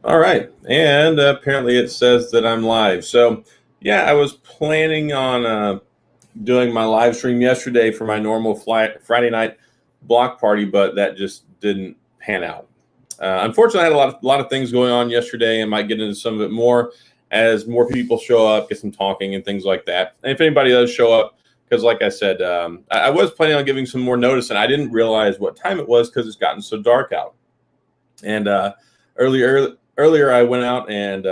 All right. And apparently it says that I'm live. So, yeah, I was planning on doing my live stream yesterday for my normal Friday night block party, but that just didn't pan out. Unfortunately, I had a lot of things going on yesterday and might get into some of it more as more people show up, get some talking and things like that. And if anybody does show up, because like I said, I was planning on giving some more notice, and I didn't realize what time it was because it's gotten so dark out. And earlier I went out and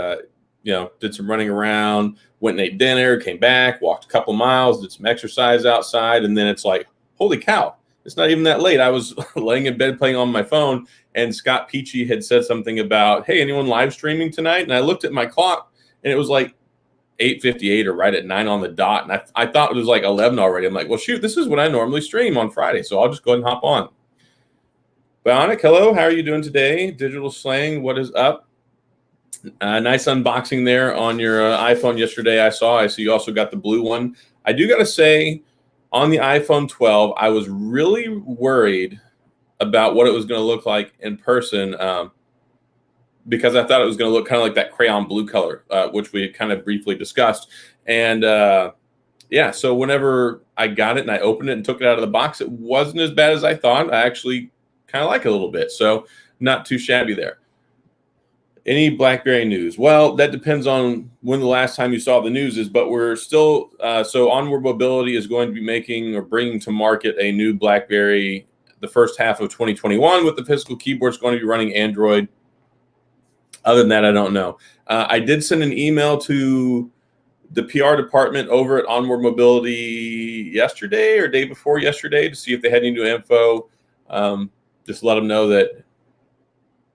did some running around, went and ate dinner, came back, walked a couple miles, did some exercise outside, and then it's like, holy cow, it's not even that late. I was laying in bed playing on my phone, and Scott Peachy had said something about, hey, anyone live streaming tonight? And I looked at my clock, and it was like 8:58 or right at 9 on the dot, and I thought it was like 11 already. I'm like, well, shoot, this is when I normally stream on Friday, so I'll just go ahead and hop on. Bionic, hello. How are you doing today? Digital Slang, what is up? Nice unboxing there on your iPhone yesterday. I see you also got the blue one. I do got to say, on the iPhone 12, I was really worried about what it was going to look like in person because I thought it was going to look kind of like that crayon blue color, which we had kind of briefly discussed. And yeah, so whenever I got it and I opened it and took it out of the box, it wasn't as bad as I thought. I actually kind of like it a little bit, so not too shabby there. Any Blackberry news? Well, that depends on when the last time you saw the news is, but we're still so Onward Mobility is going to be making or bringing to market a new Blackberry the first half of 2021 with the physical keyboards going to be running Android. Other than that, I don't know. I did send an email to the PR department over at Onward Mobility yesterday or day before yesterday to see if they had any new info. Just let them know that,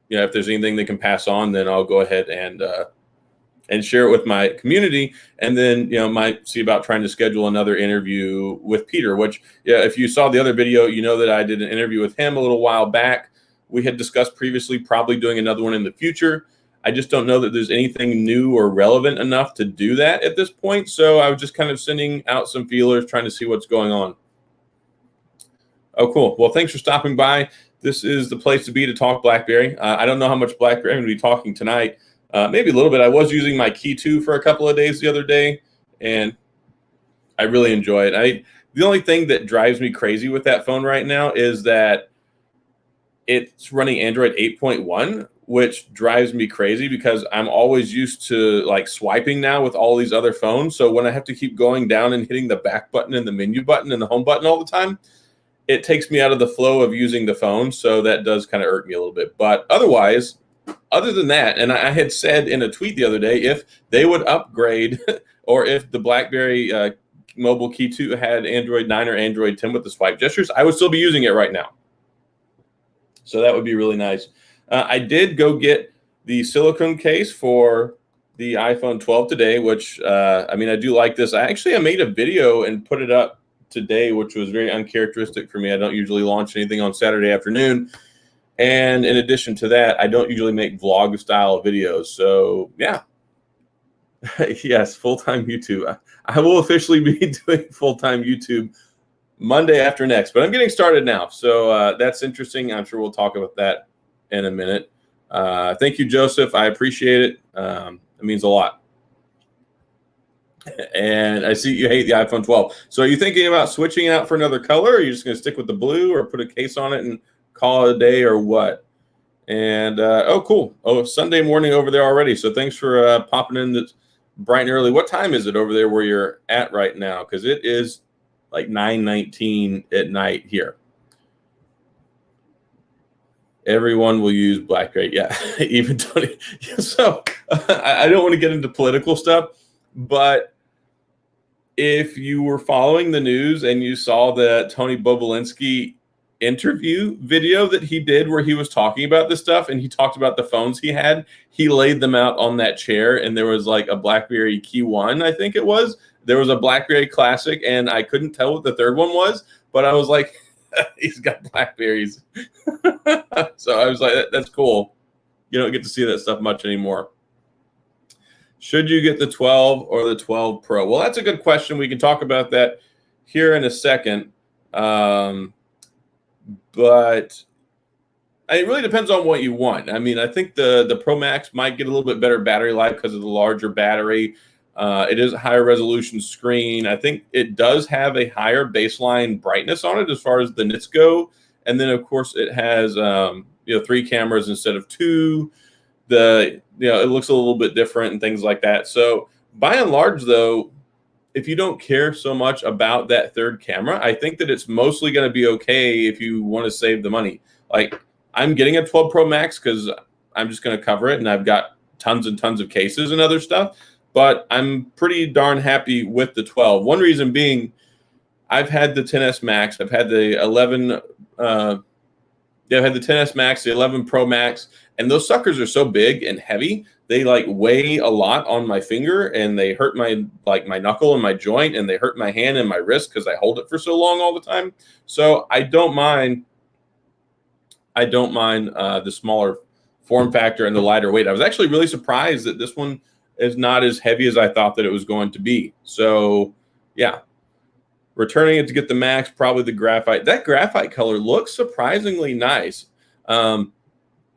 if there's anything they can pass on, then I'll go ahead and share it with my community. And then, might see about trying to schedule another interview with Peter, which, if you saw the other video, you know that I did an interview with him a little while back. We had discussed previously probably doing another one in the future. I just don't know that there's anything new or relevant enough to do that at this point. So I was just kind of sending out some feelers, trying to see what's going on. Oh, cool. Well, thanks for stopping by. This is the place to be to talk Blackberry. I don't know how much Blackberry I'm going to be talking tonight. Maybe a little bit. I was using my Key 2 for a couple of days the other day, and I really enjoy it. The only thing that drives me crazy with that phone right now is that it's running Android 8.1, which drives me crazy because I'm always used to like swiping now with all these other phones. So when I have to keep going down and hitting the back button and the menu button and the home button all the time, it takes me out of the flow of using the phone. So that does kind of irk me a little bit. But otherwise, other than that, and I had said in a tweet the other day, if they would upgrade or if the BlackBerry Mobile Key 2 had Android 9 or Android 10 with the swipe gestures, I would still be using it right now. So that would be really nice. I did go get the silicone case for the iPhone 12 today, which, I do like this. I made a video and put it up today, which was very uncharacteristic for me. I don't usually launch anything on Saturday afternoon. And in addition to that, I don't usually make vlog style videos. So yeah, yes, full-time YouTube. I will officially be doing full-time YouTube Monday after next, but I'm getting started now. So that's interesting. I'm sure we'll talk about that in a minute. Thank you, Joseph. I appreciate it. It means a lot. And I see you hate the iPhone 12. So are you thinking about switching out for another color? Or are you just going to stick with the blue or put a case on it and call it a day or what? And, oh, cool. Oh, Sunday morning over there already. So thanks for popping in this bright and early. What time is it over there where you're at right now? Because it is like 9:19 at night here. Everyone will use BlackBerry. Yeah, even Tony. So I don't want to get into political stuff, but if you were following the news and you saw the Tony Bobulinski interview video that he did where he was talking about this stuff and he talked about the phones he laid them out on that chair, and there was like a BlackBerry Key 1, I think it was. There was a BlackBerry Classic, and I couldn't tell what the third one was, but I was like, he's got Blackberries. So I was like, that's cool. You don't get to see that stuff much anymore. Should you get the 12 or the 12 Pro? Well, that's a good question. We can talk about that here in a second. But It really depends on what you want. I mean, I think the Pro Max might get a little bit better battery life because of the larger battery. It is a higher resolution screen. I think it does have a higher baseline brightness on it as far as the nits go, and then of course it has 3 cameras instead of 2. It looks a little bit different and things like that. So by and large, though, if you don't care so much about that third camera, I think that it's mostly going to be okay if you want to save the money. Like, I'm getting a 12 Pro Max because I'm just going to cover it, and I've got tons and tons of cases and other stuff. But I'm pretty darn happy with the 12. One reason being, I've had the 10s Max, I've had the 11. I've had the 10s Max, the 11 Pro Max, and those suckers are so big and heavy. They like weigh a lot on my finger, and they hurt my knuckle and my joint, and they hurt my hand and my wrist because I hold it for so long all the time. So I don't mind. The smaller form factor and the lighter weight. I was actually really surprised that this one is not as heavy as I thought that it was going to be. So yeah, returning it to get the Max, probably the graphite. That graphite color looks surprisingly nice.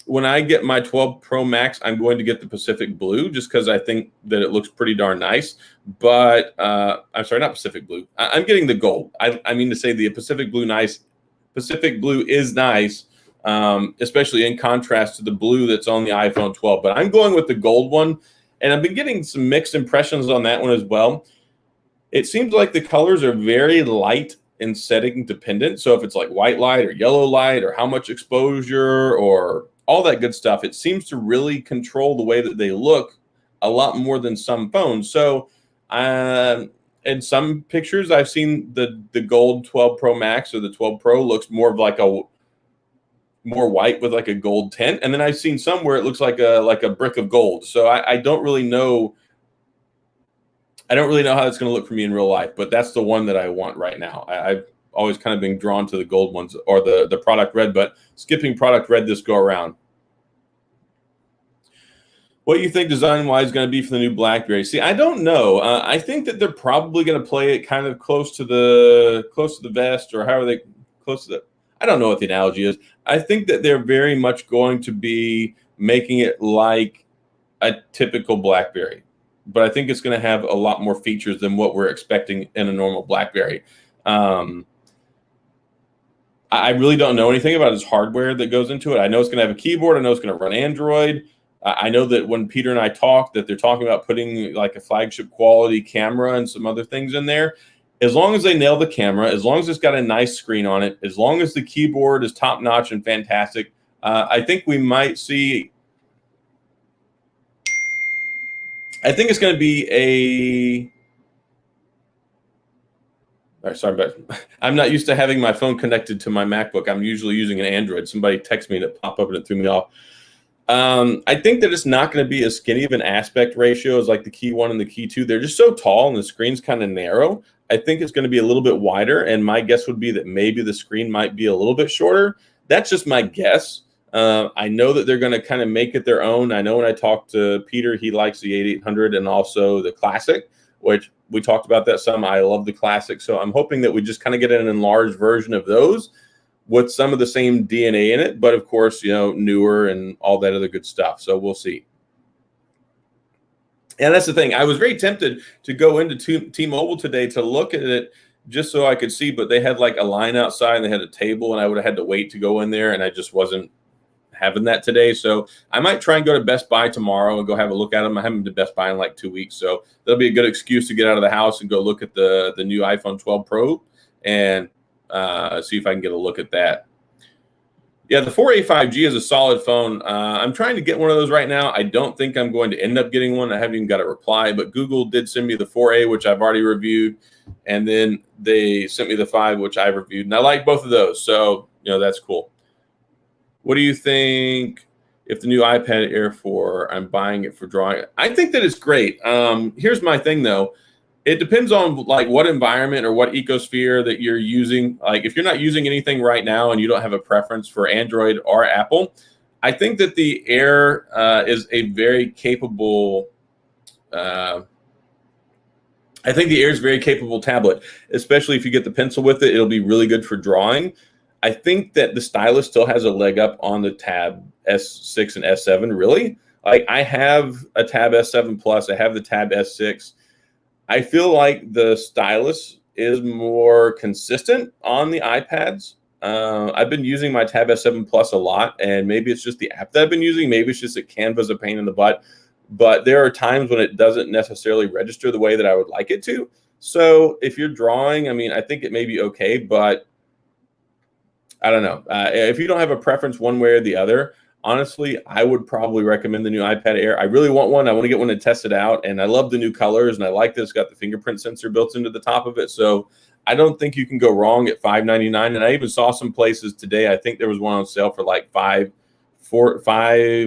When I get my 12 Pro Max, I'm going to get the Pacific Blue just because I think that it looks pretty darn nice. But I'm sorry, not Pacific Blue. I'm getting the gold. I mean to say the Pacific Blue is nice, especially in contrast to the blue that's on the iPhone 12. But I'm going with the gold one, and I've been getting some mixed impressions on that one as well. It seems like the colors are very light and setting dependent. So if it's like white light or yellow light or how much exposure or all that good stuff, it seems to really control the way that they look a lot more than some phones. So in some pictures, I've seen the gold 12 Pro Max or the 12 Pro looks more of like a more white with like a gold tint. And then I've seen some where it looks like a brick of gold. So I don't really know. I don't really know how it's going to look for me in real life, but that's the one that I want right now. I've always kind of been drawn to the gold ones or the product red, but skipping product red this go around. What do you think design-wise is going to be for the new Blackberry? See, I don't know. I think that they're probably going to play it kind of close to the vest, or however they close to the. I don't know what the analogy is. I think that they're very much going to be making it like a typical Blackberry, but I think it's going to have a lot more features than what we're expecting in a normal Blackberry. I really don't know anything about its hardware that goes into it. I know it's going to have a keyboard. I know it's going to run Android. I know that when Peter and I talked, that they're talking about putting like a flagship quality camera and some other things in there. As long as they nail the camera, as long as it's got a nice screen on it, as long as the keyboard is top notch and fantastic, I think we might see. I think it's going to be a. Sorry, but I'm not used to having my phone connected to my MacBook. I'm usually using an Android. Somebody texted me and it popped up and it threw me off. I think that it's not going to be as skinny of an aspect ratio as like the Key 1 and the Key 2. They're just so tall and the screen's kind of narrow. I think it's going to be a little bit wider, and my guess would be that maybe the screen might be a little bit shorter. That's just my guess. I know that they're going to kind of make it their own. I know when I talked to Peter, he likes the 8800 and also the Classic, which we talked about that some. I love the Classic. So I'm hoping that we just kind of get an enlarged version of those with some of the same DNA in it, but of course, newer and all that other good stuff. So we'll see. And that's the thing. I was very tempted to go into T-Mobile today to look at it just so I could see, but they had like a line outside and they had a table, and I would have had to wait to go in there, and I just wasn't having that today. So I might try and go to Best Buy tomorrow and go have a look at them. I haven't been to Best Buy in like 2 weeks, so that'll be a good excuse to get out of the house and go look at the new iPhone 12 Pro and see if I can get a look at that. Yeah, the 4A 5G is a solid phone. I'm trying to get one of those right now. I don't think I'm going to end up getting one. I haven't even got a reply, but Google did send me the 4A, which I've already reviewed, and then they sent me the 5, which I reviewed, and I like both of those. So, that's cool. What do you think if the new iPad Air 4, I'm buying it for drawing? I think that it's great. Here's my thing, though. It depends on like what environment or what ecosphere that you're using. Like if you're not using anything right now and you don't have a preference for Android or Apple, I think that the Air is a very capable. I think the Air is a very capable tablet, especially if you get the pencil with it. It'll be really good for drawing. I think that the stylus still has a leg up on the Tab S6 and S7. Really, like I have a Tab S7 Plus, I have the Tab S6. I feel like the stylus is more consistent on the iPads. I've been using my Tab S7 Plus a lot, and maybe it's just the app that I've been using. Maybe it's just that Canva's a pain in the butt. But there are times when it doesn't necessarily register the way that I would like it to. So if you're drawing, I mean, I think it may be okay, but I don't know. If you don't have a preference one way or the other, honestly, I would probably recommend the new iPad Air. I really want one. I want to get one to test it out, and I love the new colors, and I like that it's got the fingerprint sensor built into the top of it. So I don't think you can go wrong at $599. And I even saw some places today. I think there was one on sale for like $549,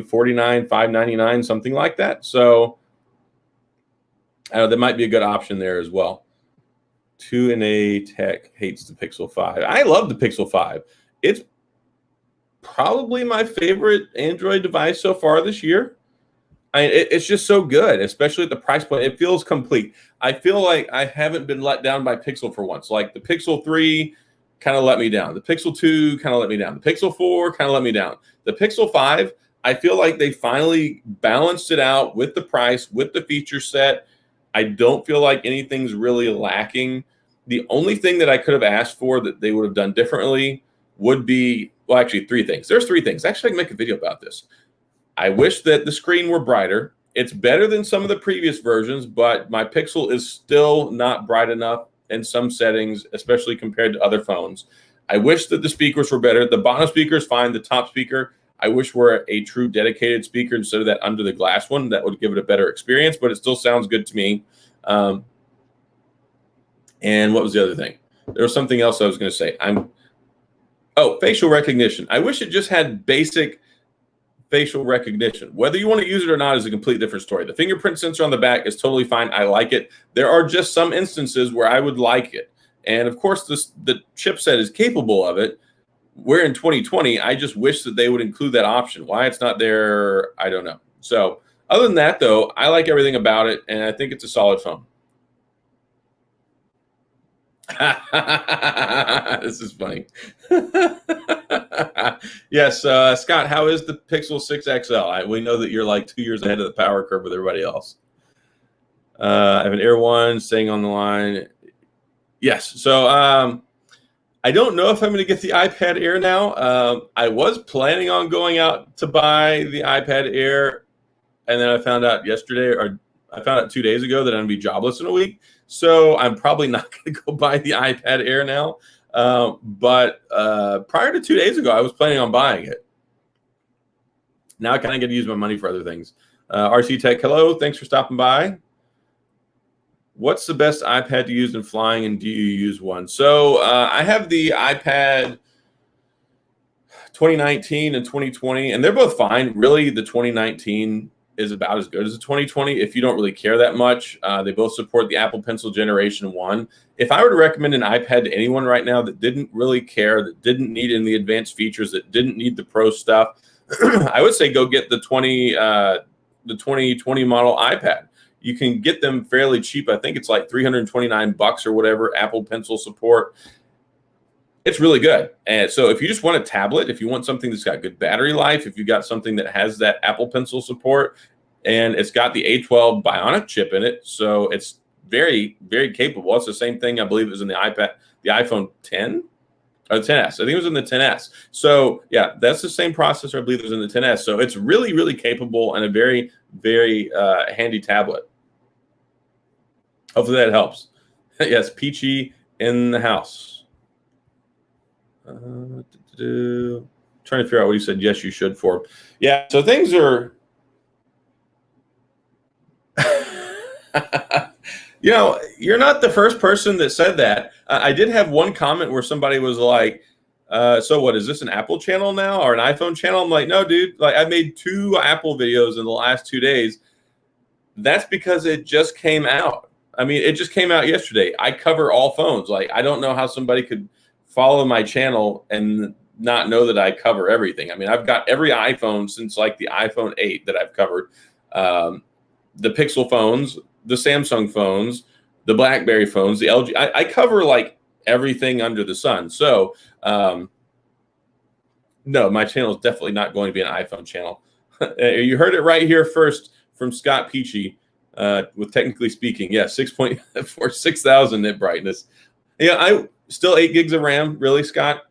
$599, something like that. So that might be a good option there as well. 2NA Tech hates the Pixel 5. I love the Pixel 5. It's probably my favorite Android device so far this year. It's just so good, especially at the price point. It feels complete. I feel like I haven't been let down by Pixel for once. Like the Pixel 3 kind of let me down. The Pixel 2 kind of let me down. The Pixel 4 kind of let me down. The Pixel 5, I feel like they finally balanced it out with the price, with the feature set. I don't feel like anything's really lacking. The only thing that I could have asked for that they would have done differently would be, well, actually 3 things. There's 3 things. Actually, I can make a video about this. I wish that the screen were brighter. It's better than some of the previous versions, but my Pixel is still not bright enough in some settings, especially compared to other phones. I wish that the speakers were better. The bottom speaker is fine. The top speaker, I wish were a true dedicated speaker instead of that under the glass one. That would give it a better experience, but it still sounds good to me. And what was the other thing? There was something else I was going to say. Facial recognition. I wish it just had basic facial recognition. Whether you want to use it or not is a completely different story. The fingerprint sensor on the back is totally fine. I like it. There are just some instances where I would like it. And of course, the chipset is capable of it. We're in 2020. I just wish that they would include that option. Why it's not there, I don't know. So other than that, though, I like everything about it, and I think it's a solid phone. This is funny. Yes, Scott, how is the Pixel 6 XL? We know that you're like 2 years ahead of the power curve with everybody else. I have an Air 1 staying on the line. Yes, so I don't know if I'm going to get the iPad Air now. I was planning on going out to buy the iPad Air, and then I found out 2 days ago that I'm going to be jobless in a week. So I'm probably not going to go buy the iPad Air now. But prior to 2 days ago, I was planning on buying it. Now I kind of get to use my money for other things. RC Tech, hello. Thanks for stopping by. What's the best iPad to use in flying, and do you use one? So I have the iPad 2019 and 2020, and they're both fine. Really, the 2019 is about as good as the 2020 if you don't really care that much. They both support the Apple Pencil Generation 1. If I were to recommend an iPad to anyone right now that didn't really care, that didn't need any of the advanced features, that didn't need the pro stuff, I would say go get the 2020 model iPad. You can get them fairly cheap. I think it's like $329 or whatever, Apple Pencil support. It's really good. And so if you just want a tablet, if you want something that's got good battery life, if you got something that has that Apple Pencil support, and it's got the A12 Bionic chip in it, so it's very, very capable. It's the same thing, I believe, it was in the iPhone 10 or the 10S. I think it was in the 10S. So yeah, that's the same processor I believe it was in the 10S. So it's really, really capable and a very, very handy tablet. Hopefully that helps. Yes, Peachy in the house. Trying to figure out what he said. Yes, you should for. Yeah, so things are. You're not the first person that said that. I did have one comment where somebody was like, so what, is this an Apple channel now or an iPhone channel? I'm like, no, dude. Like, I made 2 Apple videos in the last 2 days. That's because it just came out. I mean, it just came out yesterday. I cover all phones. Like, I don't know how somebody could follow my channel and not know that I cover everything. I mean, I've got every iPhone since like the iPhone 8 that I've covered. The Pixel phones, the Samsung phones, the Blackberry phones, the LG. I cover like everything under the sun. So No, my channel is definitely not going to be an iPhone channel. You heard it right here first from Scott Peachy. With technically speaking, yeah, 6.4, 6,000 nit brightness. Yeah, I still 8 gigs of RAM. Really, Scott?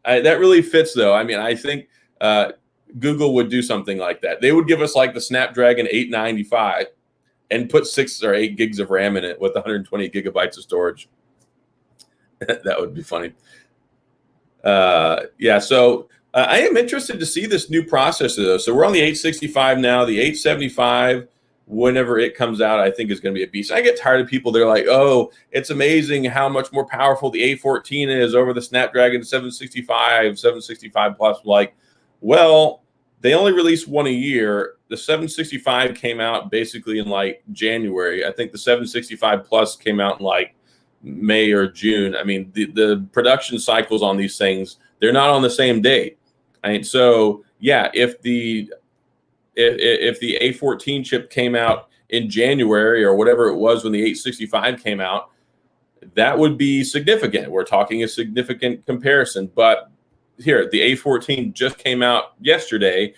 That really fits, though. I mean, I think Google would do something like that. They would give us like the Snapdragon 895 and put 6 or 8 gigs of RAM in it with 120 gigabytes of storage. That would be funny. Yeah, so I am interested to see this new processor, though. So we're on the 865 now. The 875, whenever it comes out, I think is going to be a beast. I get tired of people. They're like, oh, it's amazing how much more powerful the A14 is over the Snapdragon 765, 765 Plus. Like, well, they only release one a year. The 765 came out basically in like January. I think the 765 Plus came out in like May or June. I mean, the production cycles on these things, they're not on the same date. And so, yeah, if the A14 chip came out in January or whatever it was when the 865 came out, that would be significant. We're talking a significant comparison. But here, the A14 just came out yesterday,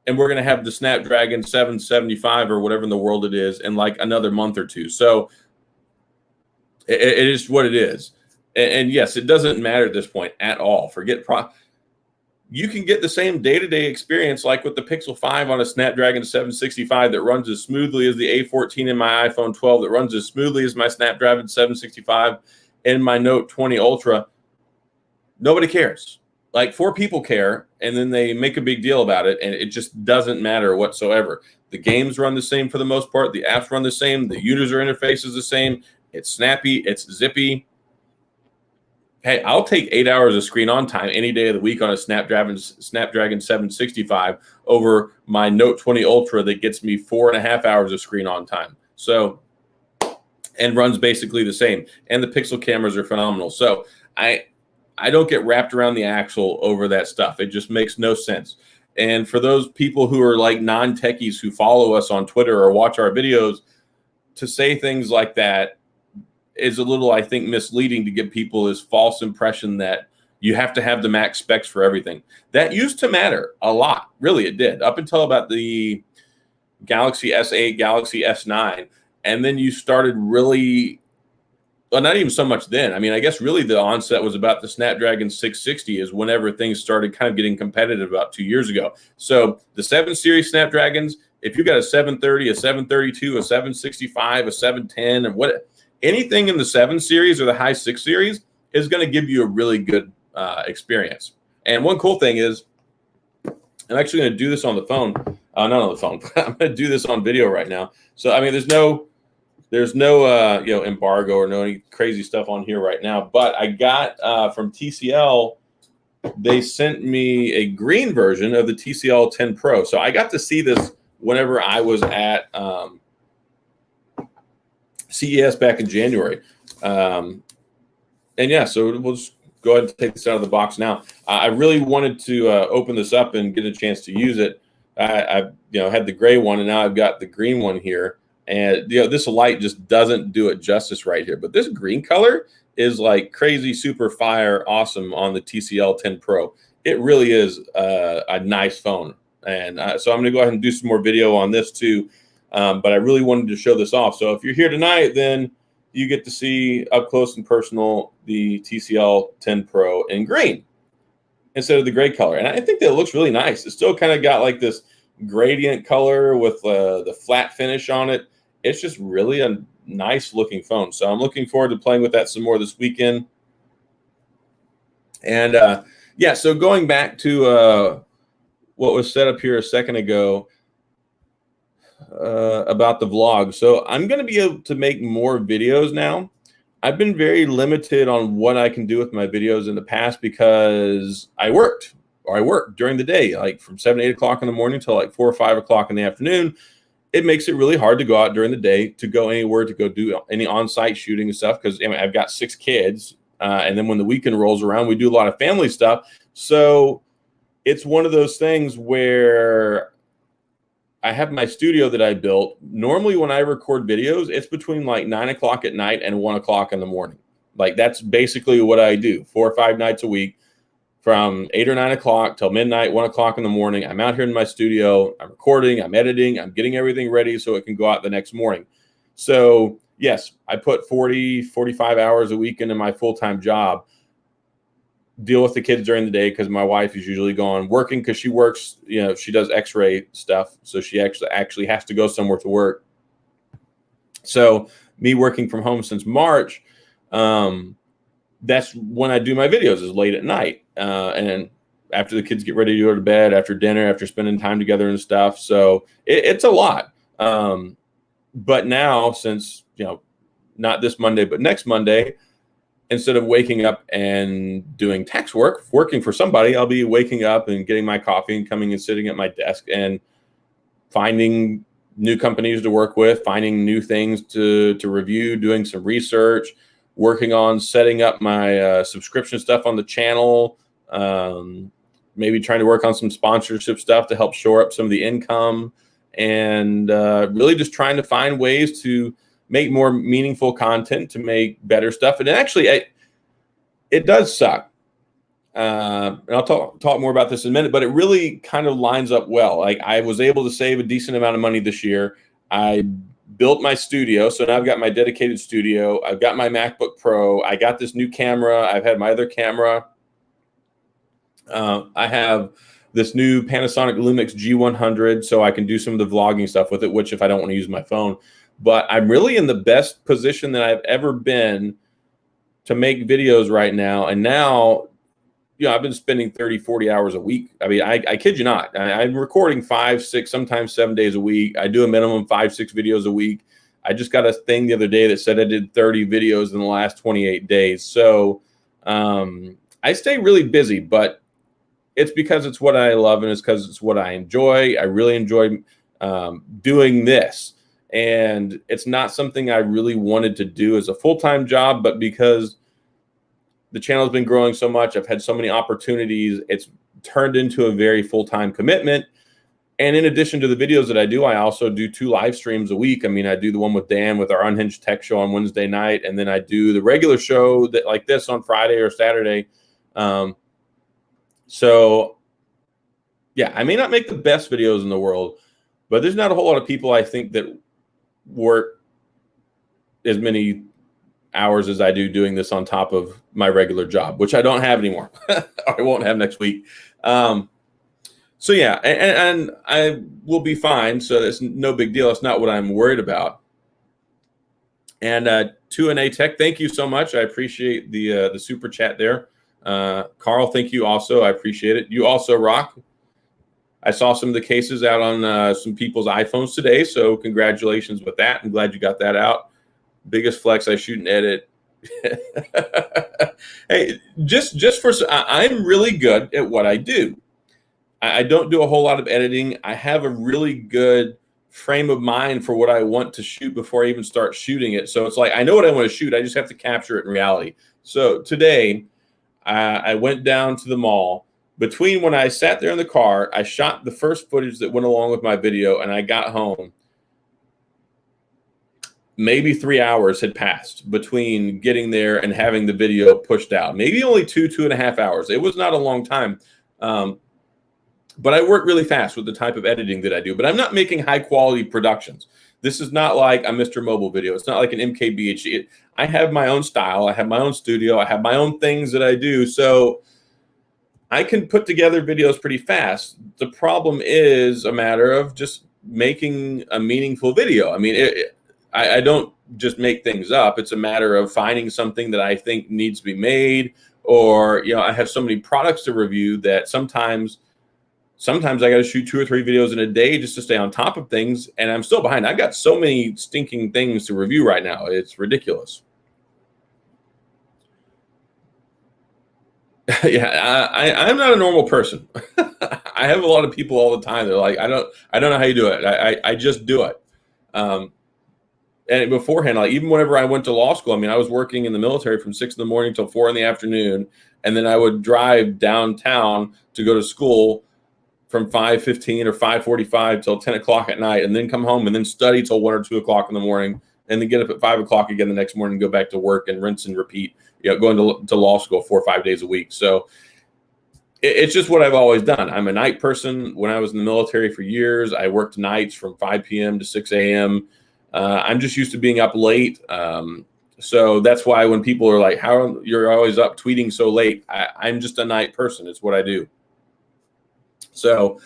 and we're going to have the Snapdragon 775 or whatever in the world it is in like another month or two. So it is what it is. And yes, it doesn't matter at this point at all. Forget you can get the same day-to-day experience like with the Pixel 5 on a Snapdragon 765 that runs as smoothly as the A14 in my iPhone 12, that runs as smoothly as my Snapdragon 765 and my Note 20 Ultra. Nobody cares. Like 4 people care, and then they make a big deal about it, and it just doesn't matter whatsoever. The games run the same for the most part. The apps run the same. The user interface is the same. It's snappy. It's zippy. Hey, I'll take 8 hours of screen on time any day of the week on a Snapdragon 765 over my Note 20 Ultra that gets me 4.5 hours of screen on time. So, and runs basically the same. And the Pixel cameras are phenomenal. So I don't get wrapped around the axle over that stuff. It just makes no sense. And for those people who are like non-techies who follow us on Twitter or watch our videos, to say things like that is a little, I think, misleading to give people this false impression that you have to have the max specs for everything. That used to matter a lot. Really, it did. Up until about the Galaxy S8, Galaxy S9. And then you started really, well, not even so much then. I mean, I guess really the onset was about the Snapdragon 660 is whenever things started kind of getting competitive about 2 years ago. So the 7 series Snapdragons, if you got a 730, a 732, a 765, a 710, and anything in the 7 series or the high 6 series is going to give you a really good experience. And one cool thing is, I'm actually going to do this on the phone. Not on the phone, but I'm going to do this on video right now. So, I mean, there's no embargo or no any crazy stuff on here right now. But I got from TCL, they sent me a green version of the TCL 10 Pro. So I got to see this whenever I was at CES back in January. And yeah, so we'll just go ahead and take this out of the box now. I really wanted to open this up and get a chance to use it. I had the gray one, and now I've got the green one here. And this light just doesn't do it justice right here. But this green color is like crazy, super fire, awesome on the TCL 10 Pro. It really is a nice phone. And so I'm going to go ahead and do some more video on this too. But I really wanted to show this off. So if you're here tonight, then you get to see up close and personal the TCL 10 Pro in green instead of the gray color. And I think that it looks really nice. It's still kind of got like this gradient color with the flat finish on it. It's just really a nice looking phone. So I'm looking forward to playing with that some more this weekend. And yeah, so going back to what was set up here a second ago, about the vlog. So I'm going to be able to make more videos now. I've been very limited on what I can do with my videos in the past because I worked during the day, like from 7, 8 o'clock in the morning till like 4 or 5 o'clock in the afternoon. It makes it really hard to go out during the day, to go anywhere, to go do any on-site shooting and stuff. Cause I've got 6 kids. And then when the weekend rolls around, we do a lot of family stuff. So it's one of those things where I have my studio that I built. Normally when I record videos, it's between like 9 o'clock at night and 1 o'clock in the morning. Like that's basically what I do 4 or 5 nights a week from 8 or 9 o'clock till midnight, 1 o'clock in the morning. I'm out here in my studio. I'm recording, I'm editing, I'm getting everything ready so it can go out the next morning. So yes, I put 40, 45 hours a week into my full-time job, deal with the kids during the day because my wife is usually gone working because she works, she does x-ray stuff. So she actually has to go somewhere to work. So me working from home since March, that's when I do my videos, is late at night. And after the kids get ready to go to bed, after dinner, after spending time together and stuff. So it's a lot. But now, since, not this Monday, but next Monday, instead of waking up and doing tax work, working for somebody, I'll be waking up and getting my coffee and coming and sitting at my desk and finding new companies to work with, finding new things to review, doing some research, working on setting up my subscription stuff on the channel, maybe trying to work on some sponsorship stuff to help shore up some of the income, and really just trying to find ways to make more meaningful content, to make better stuff. And actually, it does suck. And I'll talk more about this in a minute, but it really kind of lines up well. Like, I was able to save a decent amount of money this year. I built my studio. So now I've got my dedicated studio. I've got my MacBook Pro. I got this new camera. I've had my other camera. I have this new Panasonic Lumix G100, so I can do some of the vlogging stuff with it, which if I don't want to use my phone. But I'm really in the best position that I've ever been to make videos right now. And now, I've been spending 30, 40 hours a week. I mean, I kid you not. I'm recording 5, 6, sometimes 7 days a week. I do a minimum 5, 6 videos a week. I just got a thing the other day that said I did 30 videos in the last 28 days. So I stay really busy, but it's because it's what I love and it's because it's what I enjoy. I really enjoy doing this. And it's not something I really wanted to do as a full-time job, but because the channel has been growing so much, I've had so many opportunities, it's turned into a very full-time commitment. And in addition to the videos that I do, I also do 2 live streams a week. I mean, I do the one with Dan with our Unhinged Tech Show on Wednesday night, and then I do the regular show that like this on Friday or Saturday. So yeah, I may not make the best videos in the world, but there's not a whole lot of people I think that work as many hours as I do doing this on top of my regular job, which I don't have anymore. I won't have next week. So yeah, and I will be fine. So it's no big deal. It's not what I'm worried about. And 2NA Tech, thank you so much. I appreciate the super chat there. Carl, thank you also. I appreciate it. You also rock. I saw some of the cases out on some people's iPhones today, so congratulations with that. I'm glad you got that out. Biggest flex, I shoot and edit. Hey, just for, I'm really good at what I do. I don't do a whole lot of editing. I have a really good frame of mind for what I want to shoot before I even start shooting it. So it's like, I know what I want to shoot. I just have to capture it in reality. So today, I went down to the mall. Between when I sat there in the car, I shot the first footage that went along with my video, and I got home. Maybe 3 hours had passed between getting there and having the video pushed out. Maybe only 2.5 hours. It was not a long time. But I work really fast with the type of editing that I do. But I'm not making high quality productions. This is not like a Mr. Mobile video. It's not like an MKBHD. I have my own style. I have my own studio. I have my own things that I do. So I can put together videos pretty fast. The problem is a matter of just making a meaningful video. I mean, I don't just make things up. It's a matter of finding something that I think needs to be made, or, I have so many products to review that sometimes I got to shoot 2 or 3 videos in a day just to stay on top of things. And I'm still behind. I've got so many stinking things to review right now. It's ridiculous. Yeah, I'm not a normal person. I have a lot of people all the time. They're like, I don't know how you do it. I just do it. And beforehand, like even whenever I went to law school, I mean, I was working in the military from 6 in the morning till 4 in the afternoon. And then I would drive downtown to go to school from 5:15 or 5:45 till 10 o'clock at night, and then come home and then study till 1 or 2 o'clock in the morning, and then get up at 5 o'clock again the next morning and go back to work and rinse and repeat, going to law school 4 or 5 days a week. So it's just what I've always done. I'm a night person. When I was in the military for years, I worked nights from 5 p.m. to 6 a.m. I'm just used to being up late. So that's why when people are like, how you're always up tweeting so late, I'm just a night person. It's what I do. So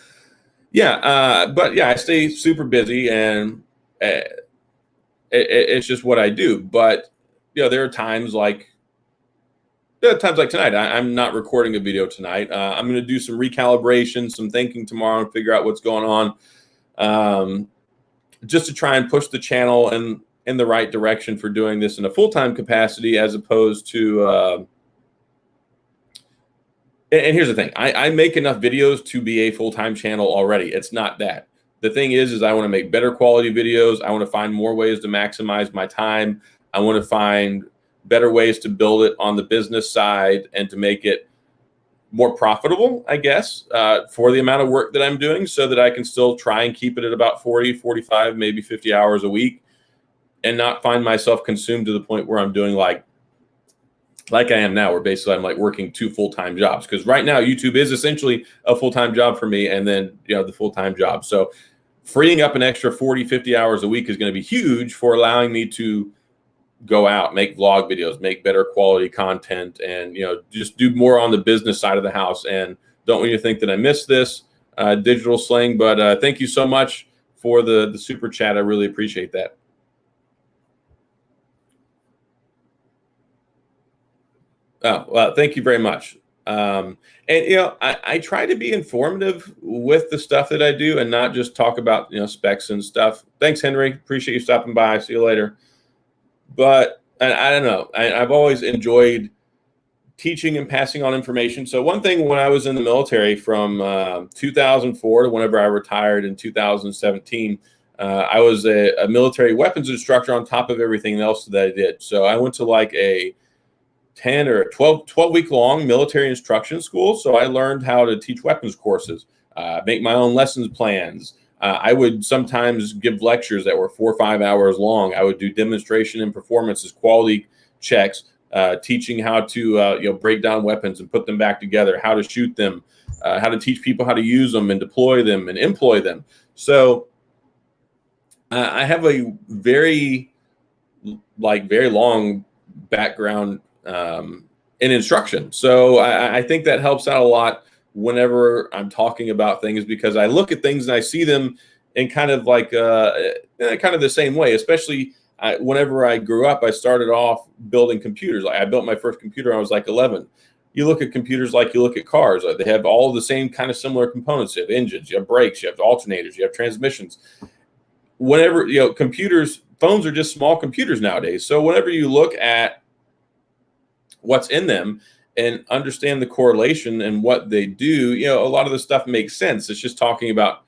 yeah, but yeah, I stay super busy, and it's just what I do. But there are times like tonight. I'm not recording a video tonight. I'm going to do some recalibration, some thinking tomorrow, and figure out what's going on, just to try and push the channel in the right direction for doing this in a full-time capacity, as opposed to. And here's the thing: I make enough videos to be a full-time channel already. It's not that. The thing is I want to make better quality videos. I want to find more ways to maximize my time. I want to find better ways to build it on the business side and to make it more profitable, I guess, for the amount of work that I'm doing, so that I can still try and keep it at about 40, 45, maybe 50 hours a week, and not find myself consumed to the point where I'm doing like I am now, where basically I'm like working 2 full-time jobs. Because right now YouTube is essentially a full-time job for me, and then the full-time job. So freeing up an extra 40, 50 hours a week is going to be huge for allowing me to go out, make vlog videos, make better quality content, and just do more on the business side of the house. And don't want you to think that I missed this digital sling, but thank you so much for the super chat. I really appreciate that. Oh, well, thank you very much. And I try to be informative with the stuff that I do, and not just talk about specs and stuff. Thanks, Henry. Appreciate you stopping by. See you later. But I don't know. I've always enjoyed teaching and passing on information. So one thing, when I was in the military from 2004 to whenever I retired in 2017, I was a military weapons instructor on top of everything else that I did. So I went to like a 10 or 12 week long military instruction school. So I learned how to teach weapons courses, make my own lessons plans. I would sometimes give lectures that were 4 or 5 hours long. I would do demonstration and performances, quality checks, teaching how to break down weapons and put them back together, how to shoot them, how to teach people how to use them and deploy them and employ them. So I have a very long background in instruction. So I think that helps out a lot whenever I'm talking about things, because I look at things and I see them in kind of like kind of the same way. Especially whenever I grew up, I started off building computers. I built my first computer when I was like 11. You look at computers like you look at cars. They have all the same kind of similar components. You have engines, you have brakes, you have alternators, you have transmissions. Whenever computers, phones are just small computers nowadays. So whenever you look at what's in them and understand the correlation and what they do, a lot of the stuff makes sense. It's just talking about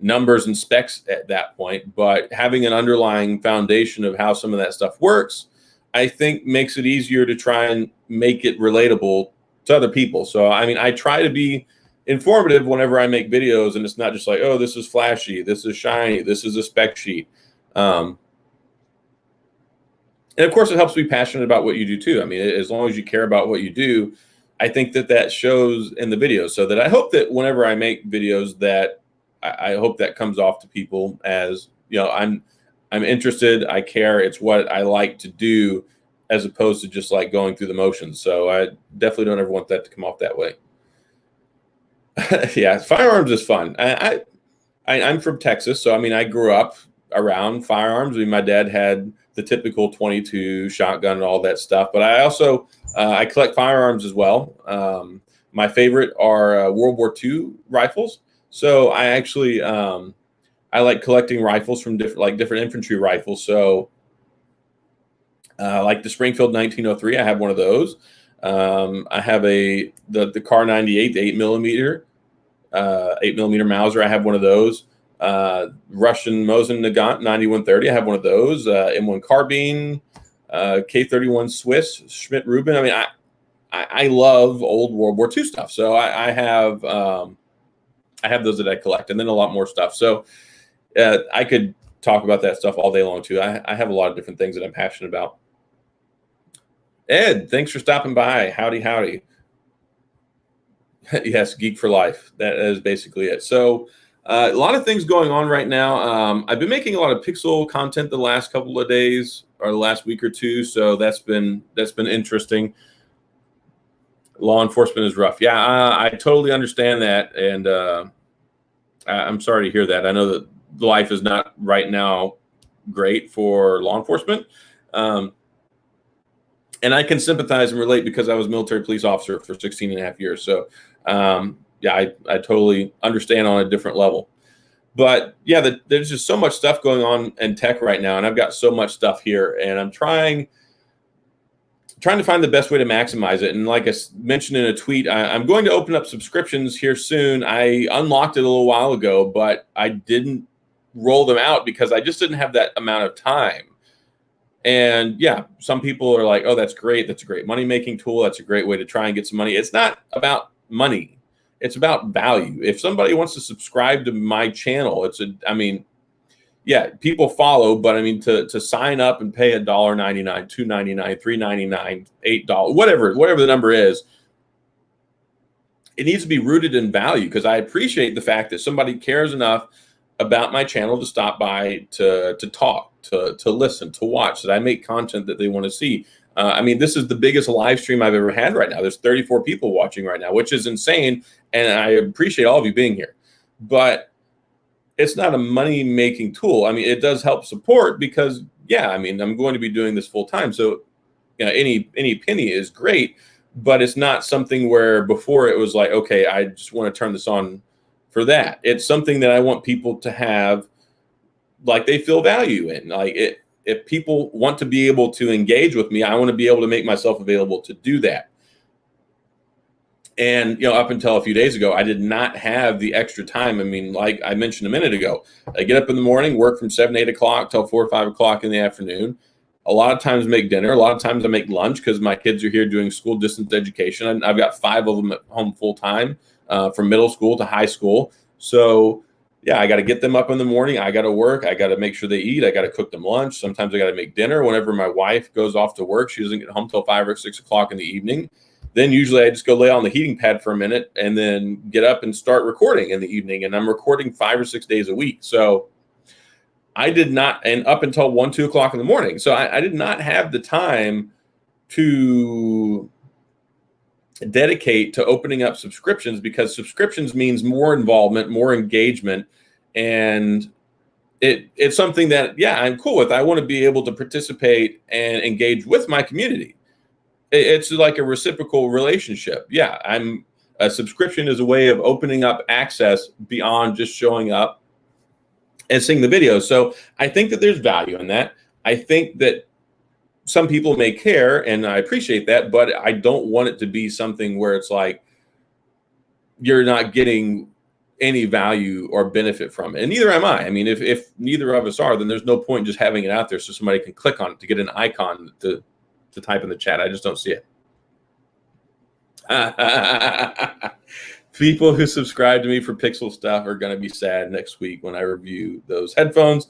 numbers and specs at that point, but having an underlying foundation of how some of that stuff works, I think makes it easier to try and make it relatable to other people. So, I try to be informative whenever I make videos, and it's not just like, oh, this is flashy, this is shiny, this is a spec sheet. And of course, it helps to be passionate about what you do too. As long as you care about what you do, I think that shows in the videos. So that I hope that whenever I make videos, that I hope that comes off to people as, I'm interested, I care, it's what I like to do, as opposed to just like going through the motions. So I definitely don't ever want that to come off that way. Yeah, firearms is fun. I'm from Texas, so I grew up around firearms. My dad had the typical 22 shotgun and all that stuff, but I also I collect firearms as well. My favorite are World War II rifles. So I actually I like collecting rifles from different infantry rifles. So like the Springfield 1903, I have one of those. I have the Car 98, the 8mm Mauser. I have one of those. Russian Mosin Nagant 9130. I have one of those. M1 carbine, K31 Swiss, Schmidt Rubin. I love old World War II stuff. So I have those that I collect, and then a lot more stuff. So I could talk about that stuff all day long too. I have a lot of different things that I'm passionate about. Ed, thanks for stopping by. Howdy, howdy. Yes, geek for life. That is basically it. So a lot of things going on right now. I've been making a lot of pixel content the last couple of days or the last week or two. So that's been interesting. Law enforcement is rough. Yeah, I totally understand that. And I'm sorry to hear that. I know that life is not right now great for law enforcement. And I can sympathize and relate because I was a military police officer for 16 and a half years. So, yeah, I totally understand on a different level. But yeah, there's just so much stuff going on in tech right now, and I've got so much stuff here, and I'm trying to find the best way to maximize it. And like I mentioned in a tweet, I'm going to open up subscriptions here soon. I unlocked it a little while ago, but I didn't roll them out because I just didn't have that amount of time. And yeah, some people are like, oh, that's great. That's a great money-making tool. That's a great way to try and get some money. It's not about money. It's about value. If somebody wants to subscribe to my channel, yeah, people follow, but I mean, to sign up and pay $1.99, $2.99, $3.99, $8, whatever the number is, it needs to be rooted in value, because I appreciate the fact that somebody cares enough about my channel to stop by, to talk, to listen, to watch, that I make content that they want to see. I mean, this is the biggest live stream I've ever had right now. There's 34 people watching right now, which is insane. And I appreciate all of you being here. But it's not a money-making tool. I mean, it does help support because, yeah, I mean, I'm going to be doing this full time. So, you know, any penny is great, but it's not something where before it was like, okay, I just want to turn this on for that. It's something that I want people to have, like, they feel value in. Like, if people want to be able to engage with me, I want to be able to make myself available to do that. And, you know, up until a few days ago, I did not have the extra time. I mean, like I mentioned a minute ago, I get up in the morning, work from 7, 8 o'clock till 4 or 5 o'clock in the afternoon. A lot of times make dinner. A lot of times I make lunch because my kids are here doing school distance education. And I've got 5 of them at home full time, from middle school to high school. So, yeah, I got to get them up in the morning. I got to work. I got to make sure they eat. I got to cook them lunch. Sometimes I got to make dinner. Whenever my wife goes off to work, she doesn't get home till 5 or 6 o'clock in the evening. Then usually I just go lay on the heating pad for a minute and then get up and start recording in the evening. And I'm recording 5 or 6 days a week. So I did not, and up until 1, 2 o'clock in the morning. So I did not have the time to dedicate to opening up subscriptions, because subscriptions means more involvement, more engagement. And it's something that, yeah, I'm cool with. I want to be able to participate and engage with my community. It's like a reciprocal relationship. Yeah, a subscription is a way of opening up access beyond just showing up and seeing the videos. So I think that there's value in that. I think that some people may care, and I appreciate that, but I don't want it to be something where it's like you're not getting any value or benefit from it. And neither am I. I mean, if neither of us are, then there's no point in just having it out there so somebody can click on it to get an icon to type in the chat. I just don't see it. People who subscribe to me for Pixel stuff are going to be sad next week when I review those headphones.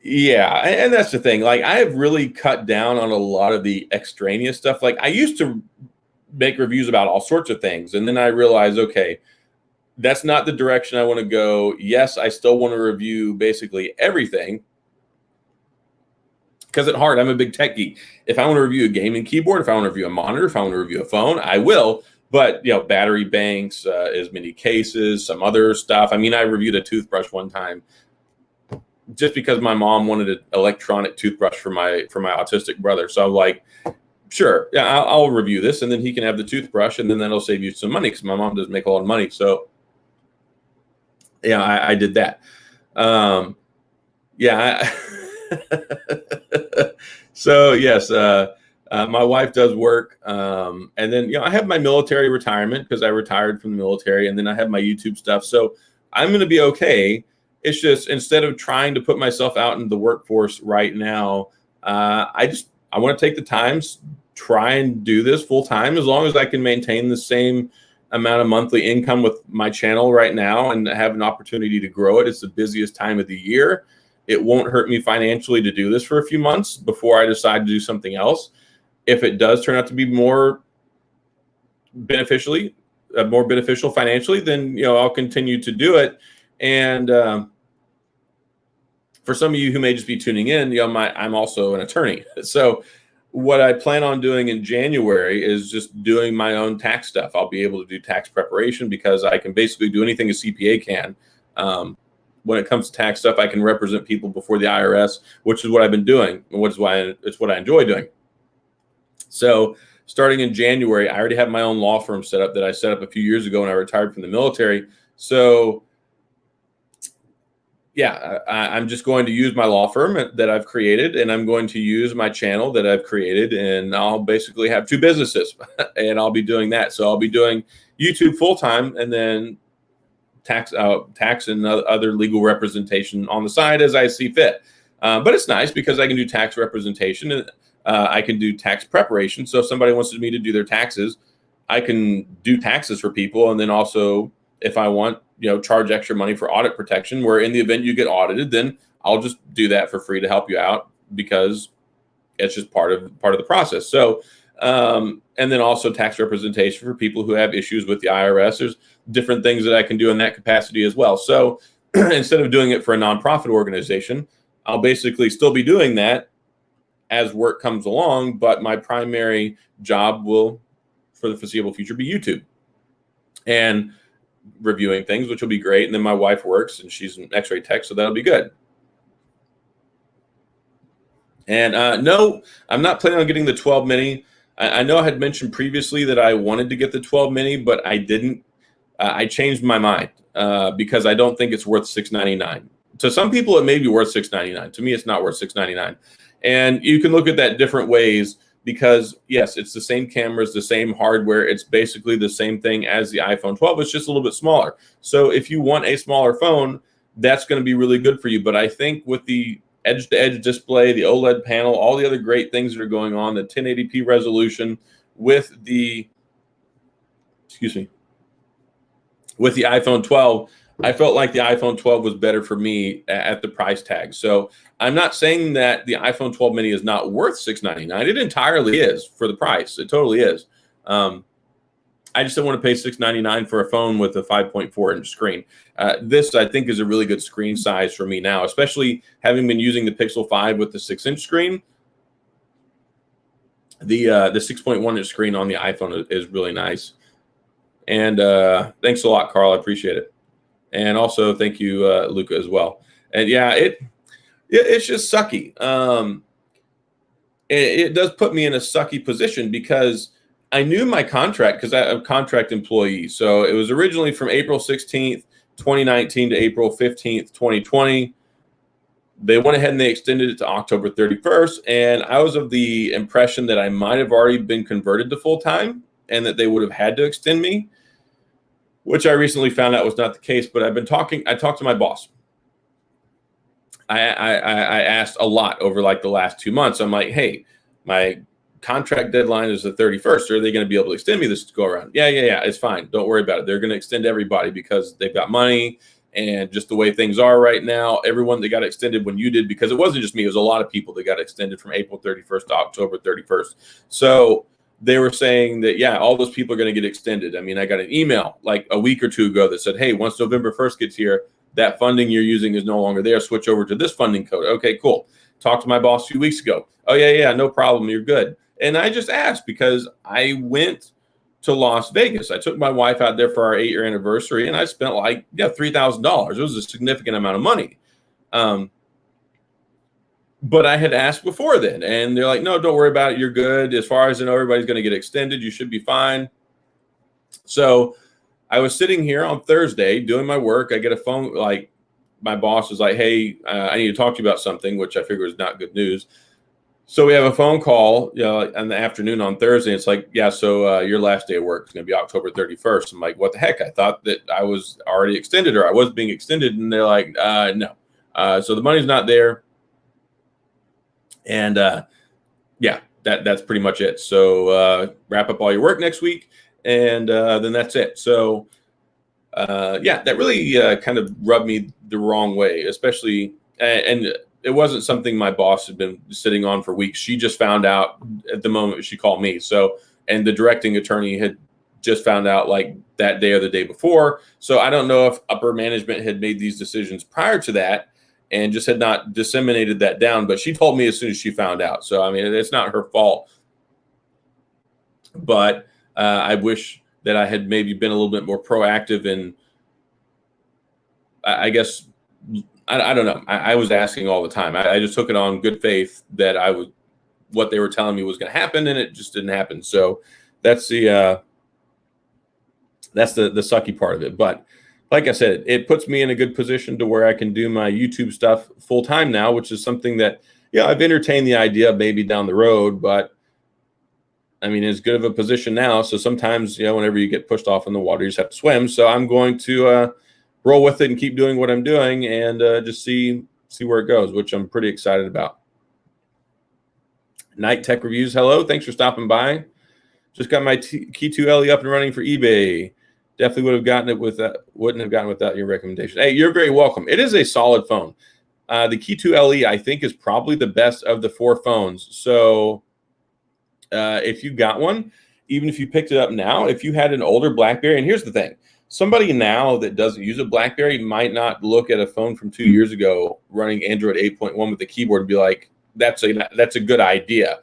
Yeah, and that's the thing. Like, I have really cut down on a lot of the extraneous stuff. Like, I used to make reviews about all sorts of things, and then I realized, okay, that's not the direction I want to go. Yes, I still want to review basically everything, because it's hard. I'm a big tech geek. If I want to review a gaming keyboard, if I want to review a monitor, if I want to review a phone, I will. But, you know, battery banks, as many cases, some other stuff. I mean, I reviewed a toothbrush one time just because my mom wanted an electronic toothbrush for my autistic brother. So I'm like, sure, yeah, I'll review this, and then he can have the toothbrush, and then that'll save you some money, because my mom doesn't make a lot of money. So, yeah, I did that. Yeah. So yes, my wife does work, and then, you know, I have my military retirement because I retired from the military, and then I have my YouTube stuff. So I'm going to be okay. It's just, instead of trying to put myself out in the workforce right now, I want to take the time, try and do this full time, as long as I can maintain the same amount of monthly income with my channel right now and have an opportunity to grow it. It's the busiest time of the year. It won't hurt me financially to do this for a few months before I decide to do something else. If it does turn out to be more beneficially more beneficial financially, then I'll continue to do it. And for some of you who may just be tuning in, I'm also an attorney. So what I plan on doing in January is just doing my own tax stuff. I'll be able to do tax preparation because I can basically do anything a CPA can. When it comes to tax stuff, I can represent people before the IRS, which is what I've been doing, and which is why it's what I enjoy doing. So starting in January, I already have my own law firm set up that I set up a few years ago when I retired from the military. So yeah, I'm just going to use my law firm that I've created, and I'm going to use my channel that I've created, and I'll basically have two businesses, and I'll be doing that. So I'll be doing YouTube full time, and then tax and other legal representation on the side as I see fit. But it's nice because I can do tax representation, and I can do tax preparation. So if somebody wants me to do their taxes, I can do taxes for people, and then also if I want, charge extra money for audit protection, where in the event you get audited, then I'll just do that for free to help you out because it's just part of the process. So, and then also tax representation for people who have issues with the IRS. There's different things that I can do in that capacity as well. So instead of doing it for a nonprofit organization, I'll basically still be doing that as work comes along, but my primary job will, for the foreseeable future, be YouTube and reviewing things, which will be great. And then my wife works and she's an x-ray tech, so that'll be good. And no, I'm not planning on getting the 12 mini. I know I had mentioned previously that I wanted to get the 12 mini, but I didn't. I changed my mind because I don't think it's worth $699. To some people, it may be worth $699. To me, it's not worth $699. And you can look at that different ways because, yes, it's the same cameras, the same hardware. It's basically the same thing as the iPhone 12. It's just a little bit smaller. So if you want a smaller phone, that's going to be really good for you. But I think with the edge-to-edge display, the OLED panel, all the other great things that are going on, the 1080p resolution with the iPhone 12, I felt like the iPhone 12 was better for me at the price tag. So I'm not saying that the iPhone 12 mini is not worth $699. It entirely is for the price. It totally is. I just don't want to pay $699 for a phone with a 5.4-inch screen. This, I think, is a really good screen size for me now, especially having been using the Pixel 5 with the 6-inch screen. The 6.1-inch screen on the iPhone is really nice. And thanks a lot, Carl. I appreciate it. And also thank you, Luca, as well. And yeah, it's just sucky. It does put me in a sucky position because I knew my contract because I'm a contract employee. So it was originally from April 16th, 2019 to April 15th, 2020. They went ahead and they extended it to October 31st. And I was of the impression that I might have already been converted to full-time and that they would have had to extend me, which I recently found out was not the case. But I talked to my boss. I asked a lot over like the last 2 months. I'm like, hey, my contract deadline is the 31st. Are they going to be able to extend me this go around? Yeah. It's fine. Don't worry about it. They're going to extend everybody because they've got money and just the way things are right now. Everyone that got extended when you did, because it wasn't just me, it was a lot of people that got extended from April 31st to October 31st. So they were saying that, yeah, all those people are going to get extended. I mean, I got an email like a week or two ago that said, hey, once November 1st gets here, that funding you're using is no longer there. Switch over to this funding code. Okay, cool. Talked to my boss a few weeks ago. Oh, yeah, no problem. You're good. And I just asked because I went to Las Vegas. I took my wife out there for our 8-year anniversary, and I spent like $3,000. It was a significant amount of money. But I had asked before then, and they're like, no, don't worry about it. You're good. As far as I know, everybody's going to get extended. You should be fine. So I was sitting here on Thursday doing my work. I get a phone, like my boss was like, hey, I need to talk to you about something, which I figure is not good news. So we have a phone call in the afternoon on Thursday. It's like, yeah, so your last day of work is going to be October 31st. I'm like, what the heck? I thought that I was already extended or I was being extended. And they're like, no. So the money's not there. And yeah, that's pretty much it. So wrap up all your work next week. And then that's it. So yeah, that really kind of rubbed me the wrong way, especially, and it wasn't something my boss had been sitting on for weeks. She just found out at the moment she called me. So, and the directing attorney had just found out like that day or the day before. So I don't know if upper management had made these decisions prior to that and just had not disseminated that down. But she told me as soon as she found out. So, I mean, it's not her fault. But I wish that I had maybe been a little bit more proactive in, I guess, I don't know. I was asking all the time. I just took it on good faith that what they were telling me was going to happen, and it just didn't happen. So that's the sucky part of it. But like I said, it puts me in a good position to where I can do my YouTube stuff full time now, which is something that, I've entertained the idea of maybe down the road, but I mean, it's good of a position now. So sometimes, whenever you get pushed off in the water, you just have to swim. So I'm going to roll with it and keep doing what I'm doing and just see where it goes, which I'm pretty excited about. Night Tech Reviews. Hello. Thanks for stopping by. Just got my Key 2 LE up and running for eBay. Definitely wouldn't have gotten without your recommendation. Hey, you're very welcome. It is a solid phone. The Key 2 LE, I think, is probably the best of the 4 phones. So if you got one, even if you picked it up now, if you had an older Blackberry, and here's the thing, somebody now that doesn't use a Blackberry might not look at a phone from 2 years ago running Android 8.1 with the keyboard and be like, that's a good idea.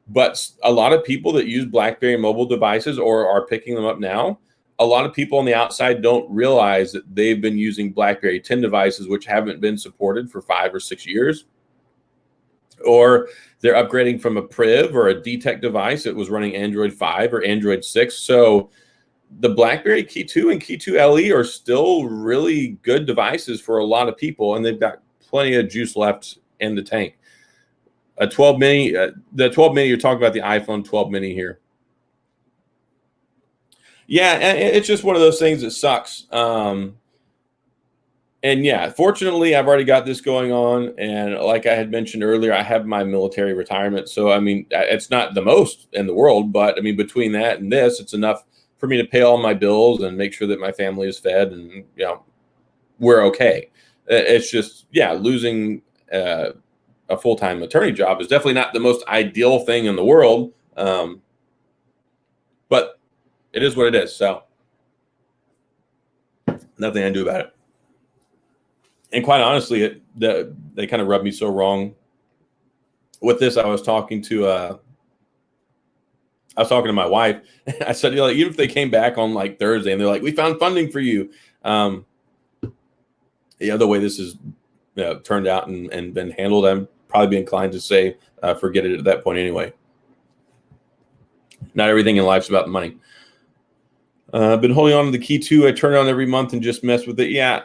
But a lot of people that use Blackberry mobile devices or are picking them up now, a lot of people on the outside don't realize that they've been using Blackberry 10 devices, which haven't been supported for 5 or 6 years. Or they're upgrading from a Priv or a DTEC device that was running Android 5 or Android 6. So the Blackberry Key 2 and Key 2 LE are still really good devices for a lot of people, and they've got plenty of juice left in the tank. A 12 mini, the 12 mini, you're talking about the iPhone 12 mini here. Yeah, and it's just one of those things that sucks. And yeah, fortunately, I've already got this going on. And like I had mentioned earlier, I have my military retirement. So, I mean, it's not the most in the world, but I mean, between that and this, it's enough for me to pay all my bills and make sure that my family is fed and, we're okay. It's just, losing a full-time attorney job is definitely not the most ideal thing in the world. But it is what it is. So nothing I can do about it. And quite honestly, they kind of rubbed me so wrong with this. I was talking to my wife. I said, even if they came back on like Thursday and they're like, we found funding for you. The other way this is turned out and been handled, I'm probably be inclined to say forget it at that point anyway. Not everything in life's about the money. I've been holding on to the Key 2. I turn it on every month and just mess with it. Yeah,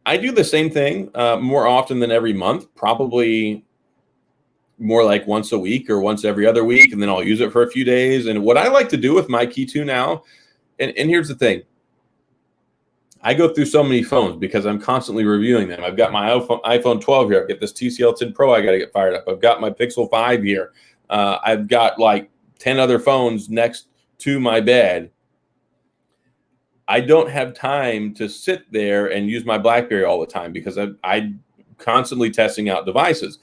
I do the same thing more often than every month, probably more like once a week or once every other week, and then I'll use it for a few days. And what I like to do with my Key 2 now, and here's the thing, I go through so many phones because I'm constantly reviewing them. I've got my iPhone 12 here. I've got this TCL 10 Pro I got to get fired up. I've got my Pixel 5 here. I've got like 10 other phones next to my bed. I don't have time to sit there and use my Blackberry all the time because I'm constantly testing out devices,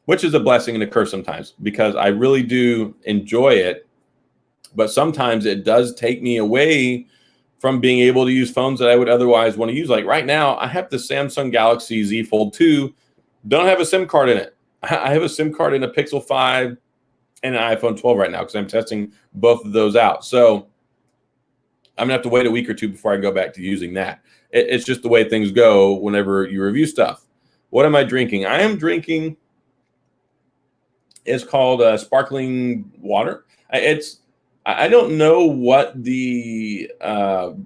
which is a blessing and a curse sometimes because I really do enjoy it. But sometimes it does take me away from being able to use phones that I would otherwise want to use. Like right now, I have the Samsung Galaxy Z Fold 2. Don't have a SIM card in it. I have a SIM card in a Pixel 5 and an iPhone 12 right now because I'm testing both of those out. So I'm going to have to wait a week or two before I go back to using that. It's just the way things go whenever you review stuff. What am I drinking? I am drinking, it's called sparkling water. I don't know what the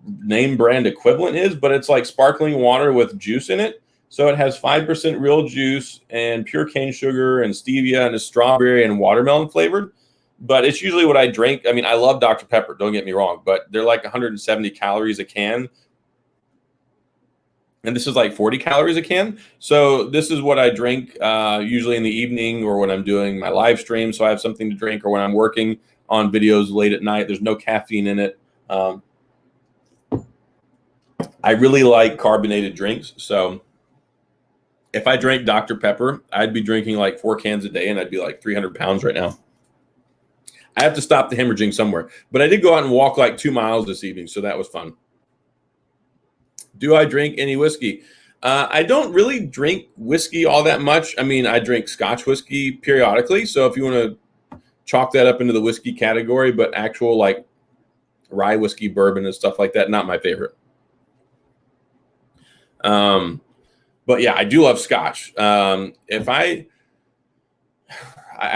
name brand equivalent is, but it's like sparkling water with juice in it. So it has 5% real juice and pure cane sugar and stevia and a strawberry and watermelon flavored. But it's usually what I drink. I mean, I love Dr. Pepper, don't get me wrong, but they're like 170 calories a can. And this is like 40 calories a can. So this is what I drink usually in the evening or when I'm doing my live stream. So I have something to drink, or when I'm working on videos late at night. There's no caffeine in it. I really like carbonated drinks. So if I drank Dr. Pepper, I'd be drinking like 4 cans a day and I'd be like 300 pounds right now. I have to stop the hemorrhaging somewhere. But I did go out and walk like 2 miles this evening, so that was fun. Do I drink any whiskey? I don't really drink whiskey all that much. I mean, I drink Scotch whiskey periodically. So if you want to chalk that up into the whiskey category, but actual like rye whiskey, bourbon, and stuff like that, not my favorite. But yeah, I do love Scotch. If I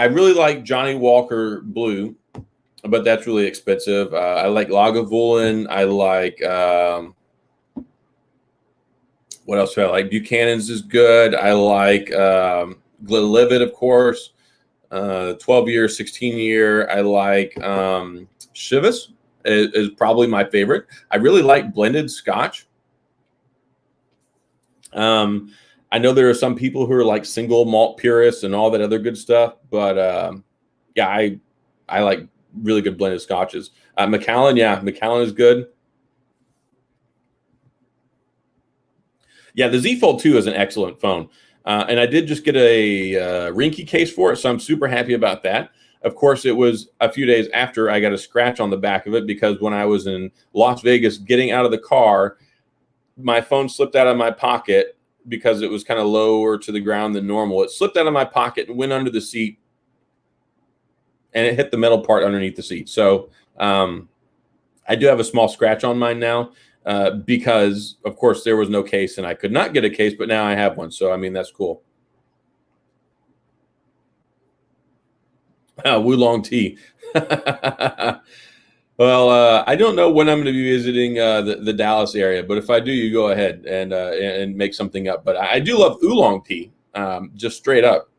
really like Johnny Walker Blue, but that's really expensive. I like Lagavulin. I like what else do I like? Buchanan's is good. I like Glenlivet, of course. 12-year, 16-year. I like Chivas is probably my favorite. I really like blended Scotch. I know there are some people who are like single malt purists and all that other good stuff, but yeah, I like really good blended Scotches. Macallan, yeah, Macallan is good. Yeah, the Z Fold 2 is an excellent phone. And I did just get a Rinky case for it, so I'm super happy about that. Of course, it was a few days after I got a scratch on the back of it because when I was in Las Vegas getting out of the car, my phone slipped out of my pocket because it was kind of lower to the ground than normal. It slipped out of my pocket and went under the seat, and it hit the metal part underneath the seat. So I do have a small scratch on mine now because, of course, there was no case, and I could not get a case, but now I have one. So, I mean, that's cool. Wulong tea. Well, I don't know when I'm going to be visiting the Dallas area, but if I do, you go ahead and make something up. But I do love oolong tea, just straight up.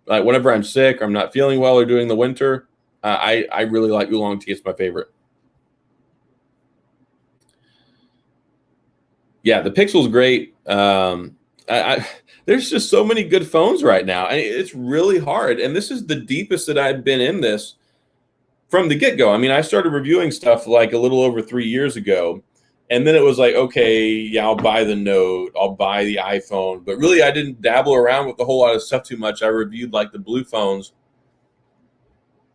Like whenever I'm sick or I'm not feeling well or during the winter, I really like oolong tea. It's my favorite. Yeah, the Pixel's great. There's just so many good phones right now, and it's really hard. And this is the deepest that I've been in this from the get-go. I mean, I started reviewing stuff like a little over 3 years ago, and then it was like, okay, yeah, I'll buy the Note, I'll buy the iPhone, but really I didn't dabble around with a whole lot of stuff too much. I reviewed like the Blue phones,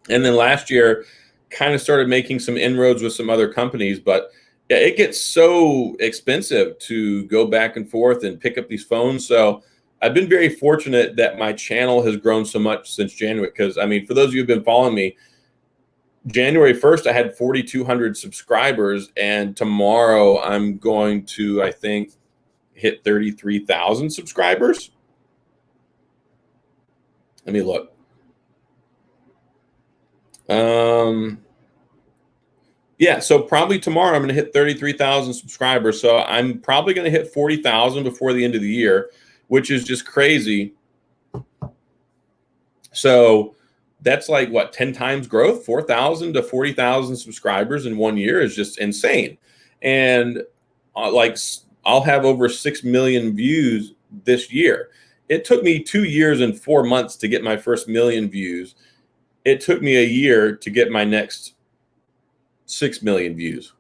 and then last year kind of started making some inroads with some other companies, but yeah, it gets so expensive to go back and forth and pick up these phones. So I've been very fortunate that my channel has grown so much since January, because I mean, for those of you who've been following me, January 1st, I had 4,200 subscribers, and tomorrow I'm going to, I think, hit 33,000 subscribers. Let me look. Yeah, so probably tomorrow I'm going to hit 33,000 subscribers. So I'm probably going to hit 40,000 before the end of the year, which is just crazy. So that's like what, 10 times growth, 4,000 to 40,000 subscribers in 1 year is just insane. And like I'll have over 6 million views this year. It took me 2 years and 4 months to get my first million views. It took me a year to get my next 6 million views.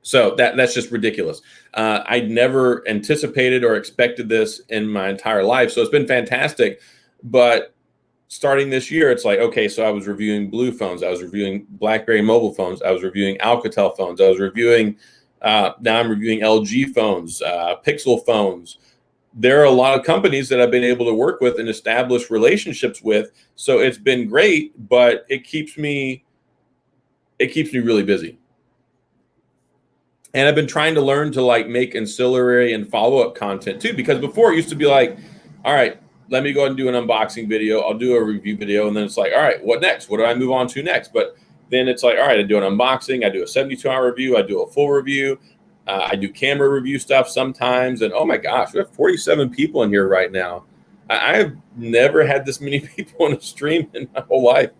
So that's just ridiculous. I'd never anticipated or expected this in my entire life. So it's been fantastic. But starting this year, it's like, okay, so I was reviewing Blue phones. I was reviewing Blackberry mobile phones. I was reviewing Alcatel phones. I was reviewing, now I'm reviewing LG phones, Pixel phones. There are a lot of companies that I've been able to work with and establish relationships with. So it's been great, but it keeps me really busy. And I've been trying to learn to like make ancillary and follow-up content too, because before it used to be like, all right, let me go ahead and do an unboxing video. I'll do a review video. And then it's like, all right, what next? What do I move on to next? But then it's like, all right, I do an unboxing. I do a 72-hour review. I do a full review. I do camera review stuff sometimes. And oh my gosh, we have 47 people in here right now. I have never had this many people on a stream in my whole life.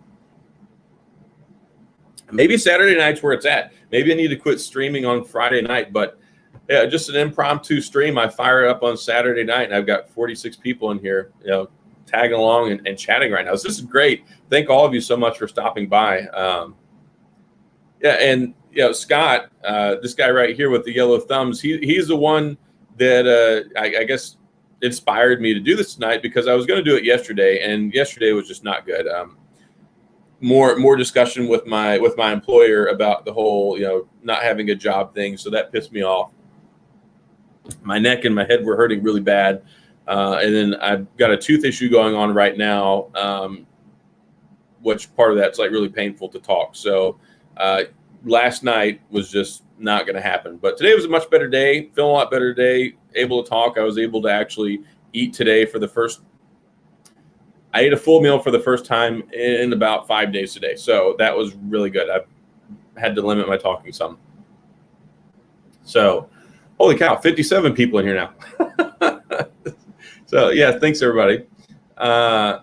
Maybe Saturday night's where it's at. Maybe I need to quit streaming on Friday night, but yeah, just an impromptu stream. I fire it up on Saturday night, and I've got 46 people in here, tagging along and chatting right now. So this is great. Thank all of you so much for stopping by. Yeah, and Scott, this guy right here with the yellow thumbs, he's the one that I guess inspired me to do this tonight, because I was going to do it yesterday, and yesterday was just not good. more discussion with my employer about the whole not having a job thing. So that pissed me off. My neck and my head were hurting really bad, and then I've got a tooth issue going on right now, which part of that's like really painful to talk. So last night was just not going to happen, but today was a much better day. Feeling a lot better today. Able to talk. I was able to actually eat today for the first. I ate a full meal for the first time in about 5 days today, so that was really good. I had to limit my talking some. So, holy cow, 57 people in here now. So yeah, thanks everybody. Yeah,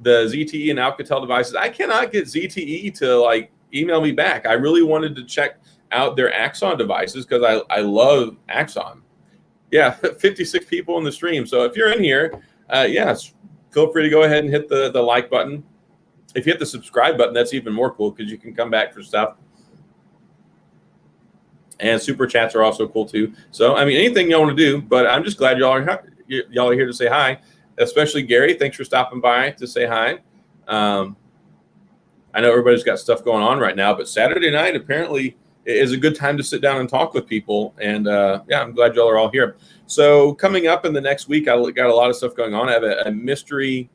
the ZTE and Alcatel devices. I cannot get ZTE to like email me back. I really wanted to check out their Axon devices because I love Axon. Yeah, 56 people in the stream. So if you're in here, yes, feel free to go ahead and hit the like button. If you hit the subscribe button, that's even more cool because you can come back for stuff. And super chats are also cool too. So I mean, anything y'all want to do, but I'm just glad y'all are here to say hi. Especially Gary, thanks for stopping by to say hi. I know everybody's got stuff going on right now, but Saturday night apparently is a good time to sit down and talk with people. And yeah, I'm glad y'all are all here. So coming up in the next week, I got a lot of stuff going on. I have a mystery.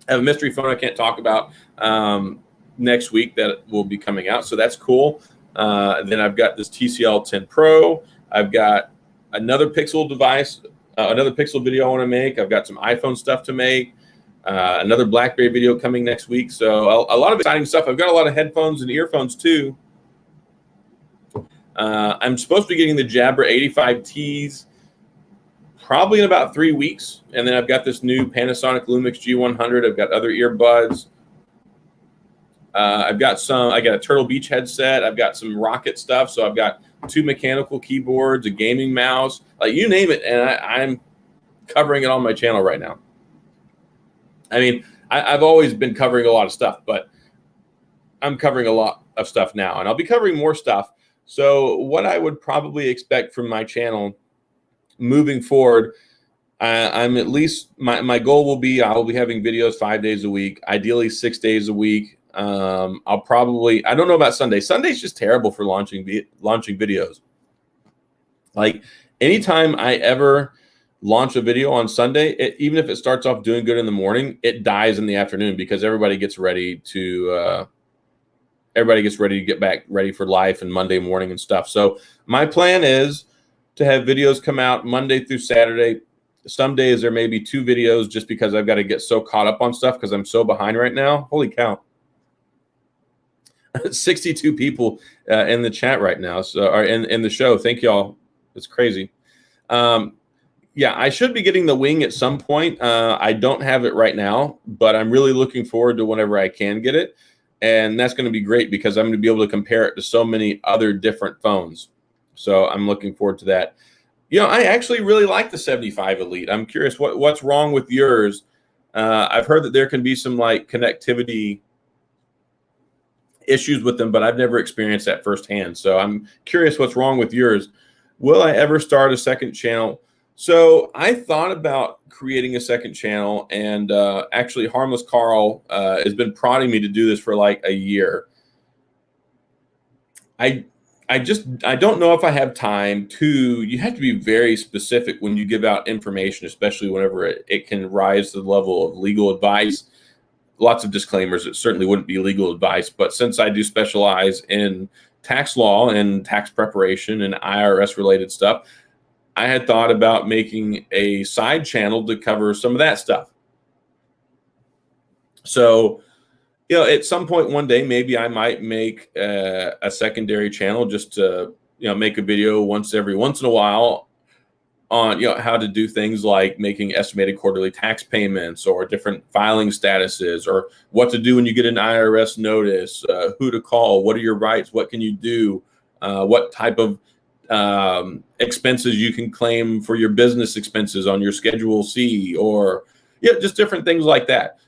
I have a mystery phone I can't talk about next week that will be coming out. So that's cool. Then I've got this TCL 10 Pro. I've got another Pixel device, another Pixel video I want to make. I've got some iPhone stuff to make. Another Blackberry video coming next week. So a lot of exciting stuff. I've got a lot of headphones and earphones too. I'm supposed to be getting the Jabra 85Ts probably in about 3 weeks. And then I've got this new Panasonic Lumix G100. I've got other earbuds. I got a Turtle Beach headset. I've got some Rocket stuff. So I've got 2 mechanical keyboards, a gaming mouse, like you name it. And I'm covering it on my channel right now. I mean, I've always been covering a lot of stuff, but I'm covering a lot of stuff now, and I'll be covering more stuff. So what I would probably expect from my channel moving forward, I'm at least, my goal will be I'll be having videos 5 days a week, ideally 6 days a week. I'll probably, I don't know about Sunday. Sunday's just terrible for launching videos. Like anytime I ever launch a video on Sunday, even if it starts off doing good in the morning, it dies in the afternoon because everybody gets ready to get back ready for life and Monday morning and stuff. So my plan is to have videos come out Monday through Saturday. Some days there may be 2 videos just because I've got to get so caught up on stuff because I'm so behind right now. Holy cow. 62 people in the chat right now, so or in the show. Thank y'all. It's crazy. Yeah, I should be getting the Wing at some point. I don't have it right now, but I'm really looking forward to whenever I can get it. And that's going to be great because I'm going to be able to compare it to so many other different phones. So I'm looking forward to that. I actually really like the 75 Elite. I'm curious what's wrong with yours. I've heard that there can be some like connectivity issues with them, but I've never experienced that firsthand. So I'm curious what's wrong with yours. Will I ever start a second channel? So I thought about creating a second channel, and actually Harmless Carl has been prodding me to do this for like a year. I don't know if I have time to. You have to be very specific when you give out information, especially whenever it can rise to the level of legal advice. Lots of disclaimers. It certainly wouldn't be legal advice, but since I do specialize in tax law and tax preparation and IRS related stuff, I had thought about making a side channel to cover some of that stuff. So, at some point one day, maybe I might make a secondary channel just to, make a video once in a while on, how to do things like making estimated quarterly tax payments or different filing statuses or what to do when you get an IRS notice, who to call, what are your rights, what can you do, what type of expenses you can claim for your business expenses on your Schedule C, or just different things like that.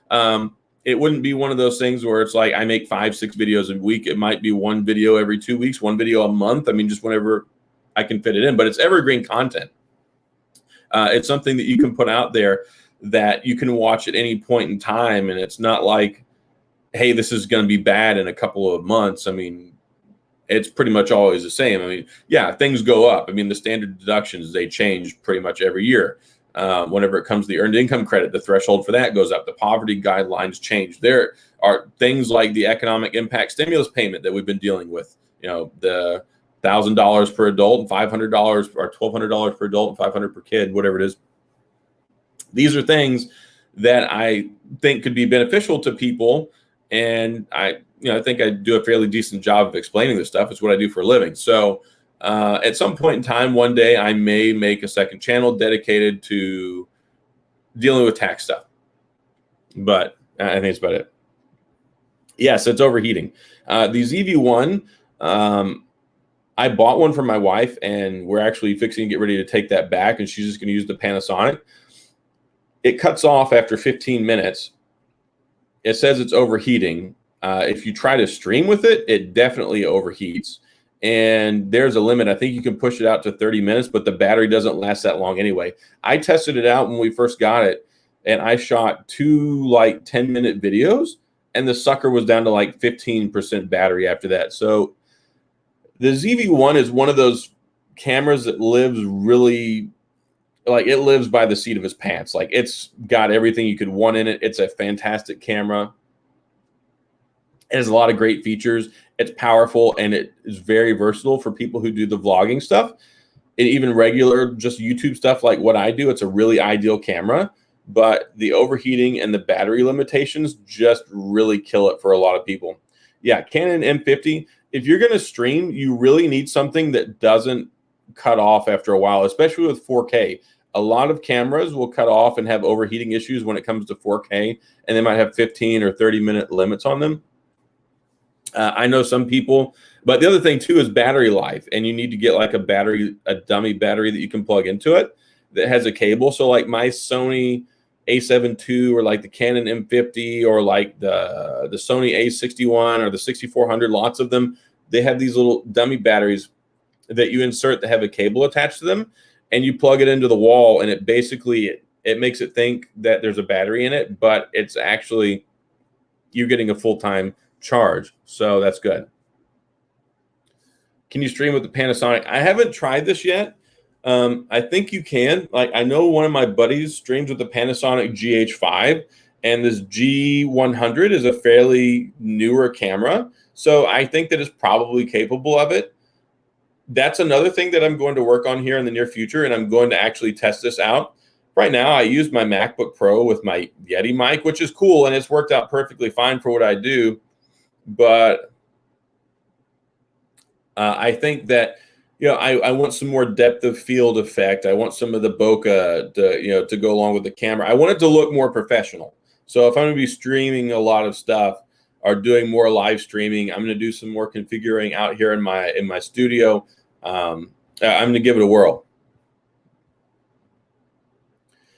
It wouldn't be one of those things where it's like I make 5-6 videos a week. It might be one video every 2 weeks, one video a month. I mean, just whenever I can fit it in, but it's evergreen content. It's something that you can put out there that you can watch at any point in time. And it's not like, hey, this is going to be bad in a couple of months. I mean, it's pretty much always the same. I mean, yeah, things go up. I mean, the standard deductions, they change pretty much every year. Whenever it comes to the earned income credit, the threshold for that goes up. The poverty guidelines change. There are things like the economic impact stimulus payment that we've been dealing with. You know, the $1,000 per adult and $500 or $1,200 per adult and $500 per kid, whatever it is. These are things that I think could be beneficial to people, and I think I do a fairly decent job of explaining this stuff. It's what I do for a living. So at some point in time, one day, I may make a second channel dedicated to dealing with tax stuff. But I think that's about it. Yes, it's overheating. The ZV-1, I bought one for my wife, and we're actually fixing to get ready to take that back, and she's just going to use the Panasonic. It cuts off after 15 minutes. It says it's overheating. If you try to stream with it, it definitely overheats. And there's a limit. I think you can push it out to 30 minutes, but the battery doesn't last that long anyway. I tested it out when we first got it, and I shot 2 like 10-minute videos, and the sucker was down to like 15% battery after that. So the ZV-1 is one of those cameras that lives really, like, it lives by the seat of its pants. Like, it's got everything you could want in it. It's a fantastic camera. It has a lot of great features. It's powerful, and it is very versatile for people who do the vlogging stuff. And even regular, just YouTube stuff like what I do, it's a really ideal camera. But the overheating and the battery limitations just really kill it for a lot of people. Yeah, Canon M50, if you're going to stream, you really need something that doesn't cut off after a while, especially with 4K. A lot of cameras will cut off and have overheating issues when it comes to 4K, and they might have 15 or 30-minute limits on them. I know some people, but the other thing too is battery life, and you need to get like a dummy battery that you can plug into it that has a cable. So like my Sony A7 II or like the Canon M50 or like the Sony A61 or the 6400, lots of them, they have these little dummy batteries that you insert that have a cable attached to them, and you plug it into the wall, and it basically, it makes it think that there's a battery in it, but it's actually, you're getting a full-time charge. So that's good. Can you stream with the Panasonic? I haven't tried this yet. I think you can. Like, I know one of my buddies streams with the Panasonic GH5, and this G100 is a fairly newer camera. So I think that it's probably capable of it. That's another thing that I'm going to work on here in the near future, and I'm going to actually test this out. Right now, I use my MacBook Pro with my Yeti mic, which is cool, and it's worked out perfectly fine for what I do. But I think that, I want some more depth of field effect. I want some of the bokeh to go along with the camera. I want it to look more professional. So if I'm going to be streaming a lot of stuff or doing more live streaming, I'm going to do some more configuring out here in my studio. I'm going to give it a whirl.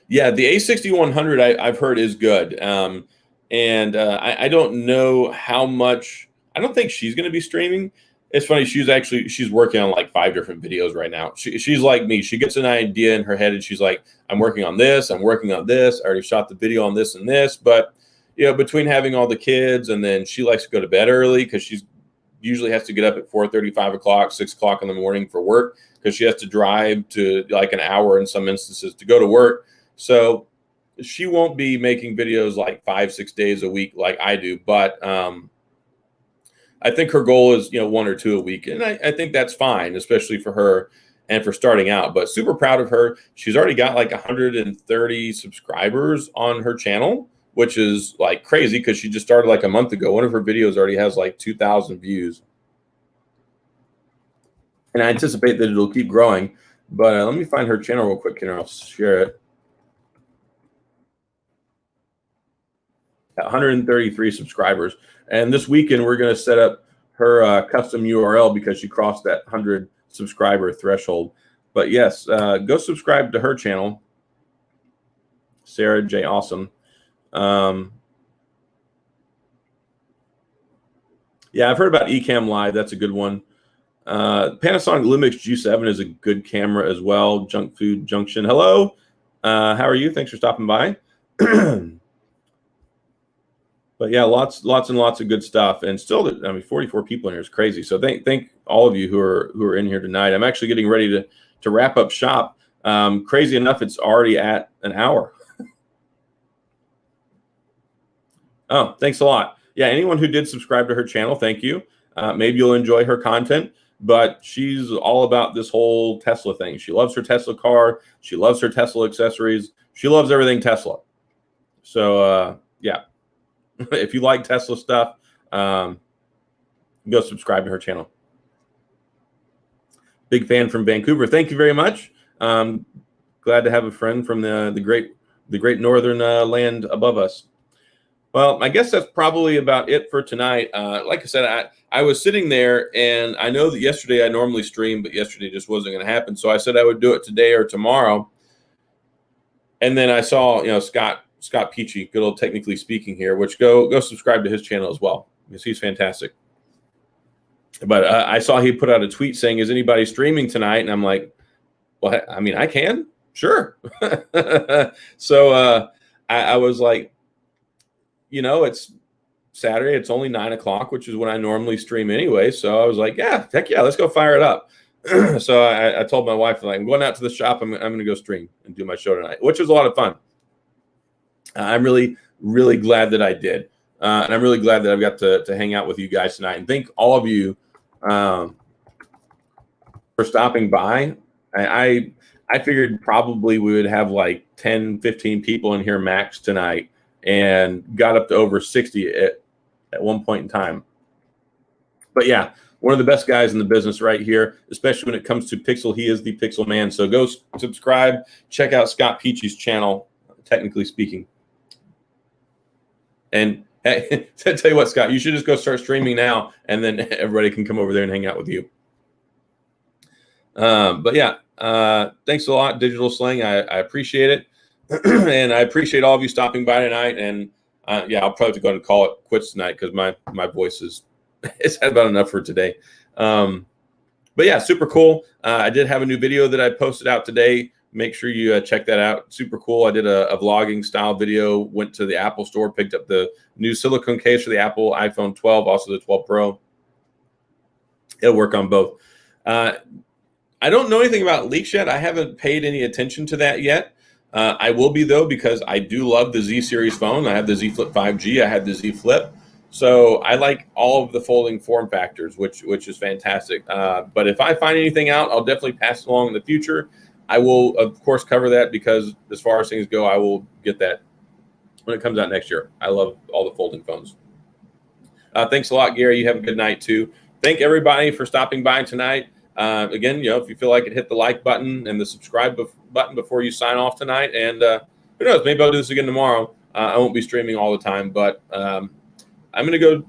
Yeah, the A6100 I've heard is good. I don't know how much. I don't think she's going to be streaming. It's funny. She's working on like 5 different videos right now. She's like me. She gets an idea in her head and she's like, I'm working on this. I'm working on this. I already shot the video on this and this. But, between having all the kids, and then she likes to go to bed early because she's usually has to get up at 4:30, 5 o'clock, 6 o'clock in the morning for work, because she has to drive to like an hour in some instances to go to work. So she won't be making videos like 5-6 days a week like I do, but I think her goal is 1 or 2 a week, and I think that's fine, especially for her and for starting out. But super proud of her. She's already got like 130 subscribers on her channel, which is like crazy because she just started like a month ago. One of her videos already has like 2,000 views, and I anticipate that it'll keep growing. But let me find her channel real quick, and I'll share it. 133 subscribers. And this weekend, we're going to set up her custom URL because she crossed that 100 subscriber threshold. But yes, go subscribe to her channel, Sarah J. Awesome. Yeah, I've heard about Ecamm Live. That's a good one. Panasonic Lumix G7 is a good camera as well. Junk Food Junction. Hello. How are you? Thanks for stopping by. But yeah, lots and lots of good stuff. And still, I mean, 44 people in here is crazy. So thank all of you who are in here tonight. I'm actually getting ready to wrap up shop. Crazy enough, it's already at an hour. Oh, thanks a lot. Yeah, anyone who did subscribe to her channel, thank you. Maybe you'll enjoy her content, but she's all about this whole Tesla thing. She loves her Tesla car. She loves her Tesla accessories. She loves everything Tesla. So yeah, if you like Tesla stuff, go subscribe to her channel. Big fan from Vancouver. Thank you very much. Glad to have a friend from the great northern land above us. Well, I guess that's probably about it for tonight. Like I said, I was sitting there, and I know that yesterday I normally stream, but yesterday just wasn't going to happen. So I said I would do it today or tomorrow. And then I saw, Scott Peachy, good old Technically Speaking here, which go subscribe to his channel as well, because he's fantastic. But I saw he put out a tweet saying, "Is anybody streaming tonight?" And I'm like, "Well, I mean, I can, sure." So I was like, it's Saturday. It's only 9 o'clock, which is when I normally stream anyway. So I was like, yeah, heck yeah, let's go fire it up. So I told my wife, like, I'm going out to the shop. I'm going to go stream and do my show tonight, which was a lot of fun. I'm really, really glad that I did. And I'm really glad that I've got to hang out with you guys tonight. And thank all of you for stopping by. I figured probably we would have like 10, 15 people in here max tonight, and got up to over 60 at one point in time. But yeah, one of the best guys in the business right here, especially when it comes to Pixel. He is the Pixel Man. So go subscribe, check out Scott Peachy's channel, Technically Speaking. And hey, I tell you what, Scott, you should just go start streaming now, and then everybody can come over there and hang out with you. But yeah, thanks a lot, Digital Sling. I appreciate it. And I appreciate all of you stopping by tonight. And yeah, I'll probably have to go and call it quits tonight, because my voice it's had about enough for today. But yeah, super cool. I did have a new video that I posted out today. Make sure you check that out. Super cool. I did a vlogging style video, went to the Apple store, picked up the new silicone case for the Apple iPhone 12, also the 12 Pro. It'll work on both. I don't know anything about leaks yet. I haven't paid any attention to that yet. I will be, though, because I do love the Z series phone. I have the Z Flip 5G. I have the Z Flip. So I like all of the folding form factors, which is fantastic. But if I find anything out, I'll definitely pass it along in the future. I will, of course, cover that, because as far as things go, I will get that when it comes out next year. I love all the folding phones. Thanks a lot, Gary. You have a good night, too. Thank everybody for stopping by tonight. Again, if you feel like it, hit the like button and the subscribe button before you sign off tonight. And who knows, maybe I'll do this again tomorrow. I won't be streaming all the time, but I'm going to go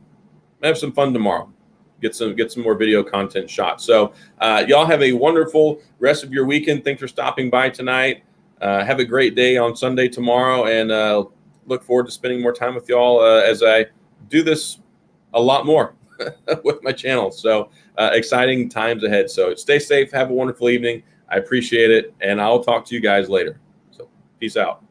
have some fun tomorrow. Get some more video content shot. So y'all have a wonderful rest of your weekend. Thanks for stopping by tonight. Have a great day on Sunday tomorrow, and look forward to spending more time with y'all as I do this a lot more with my channel. So exciting times ahead. So stay safe. Have a wonderful evening. I appreciate it, and I'll talk to you guys later. So peace out.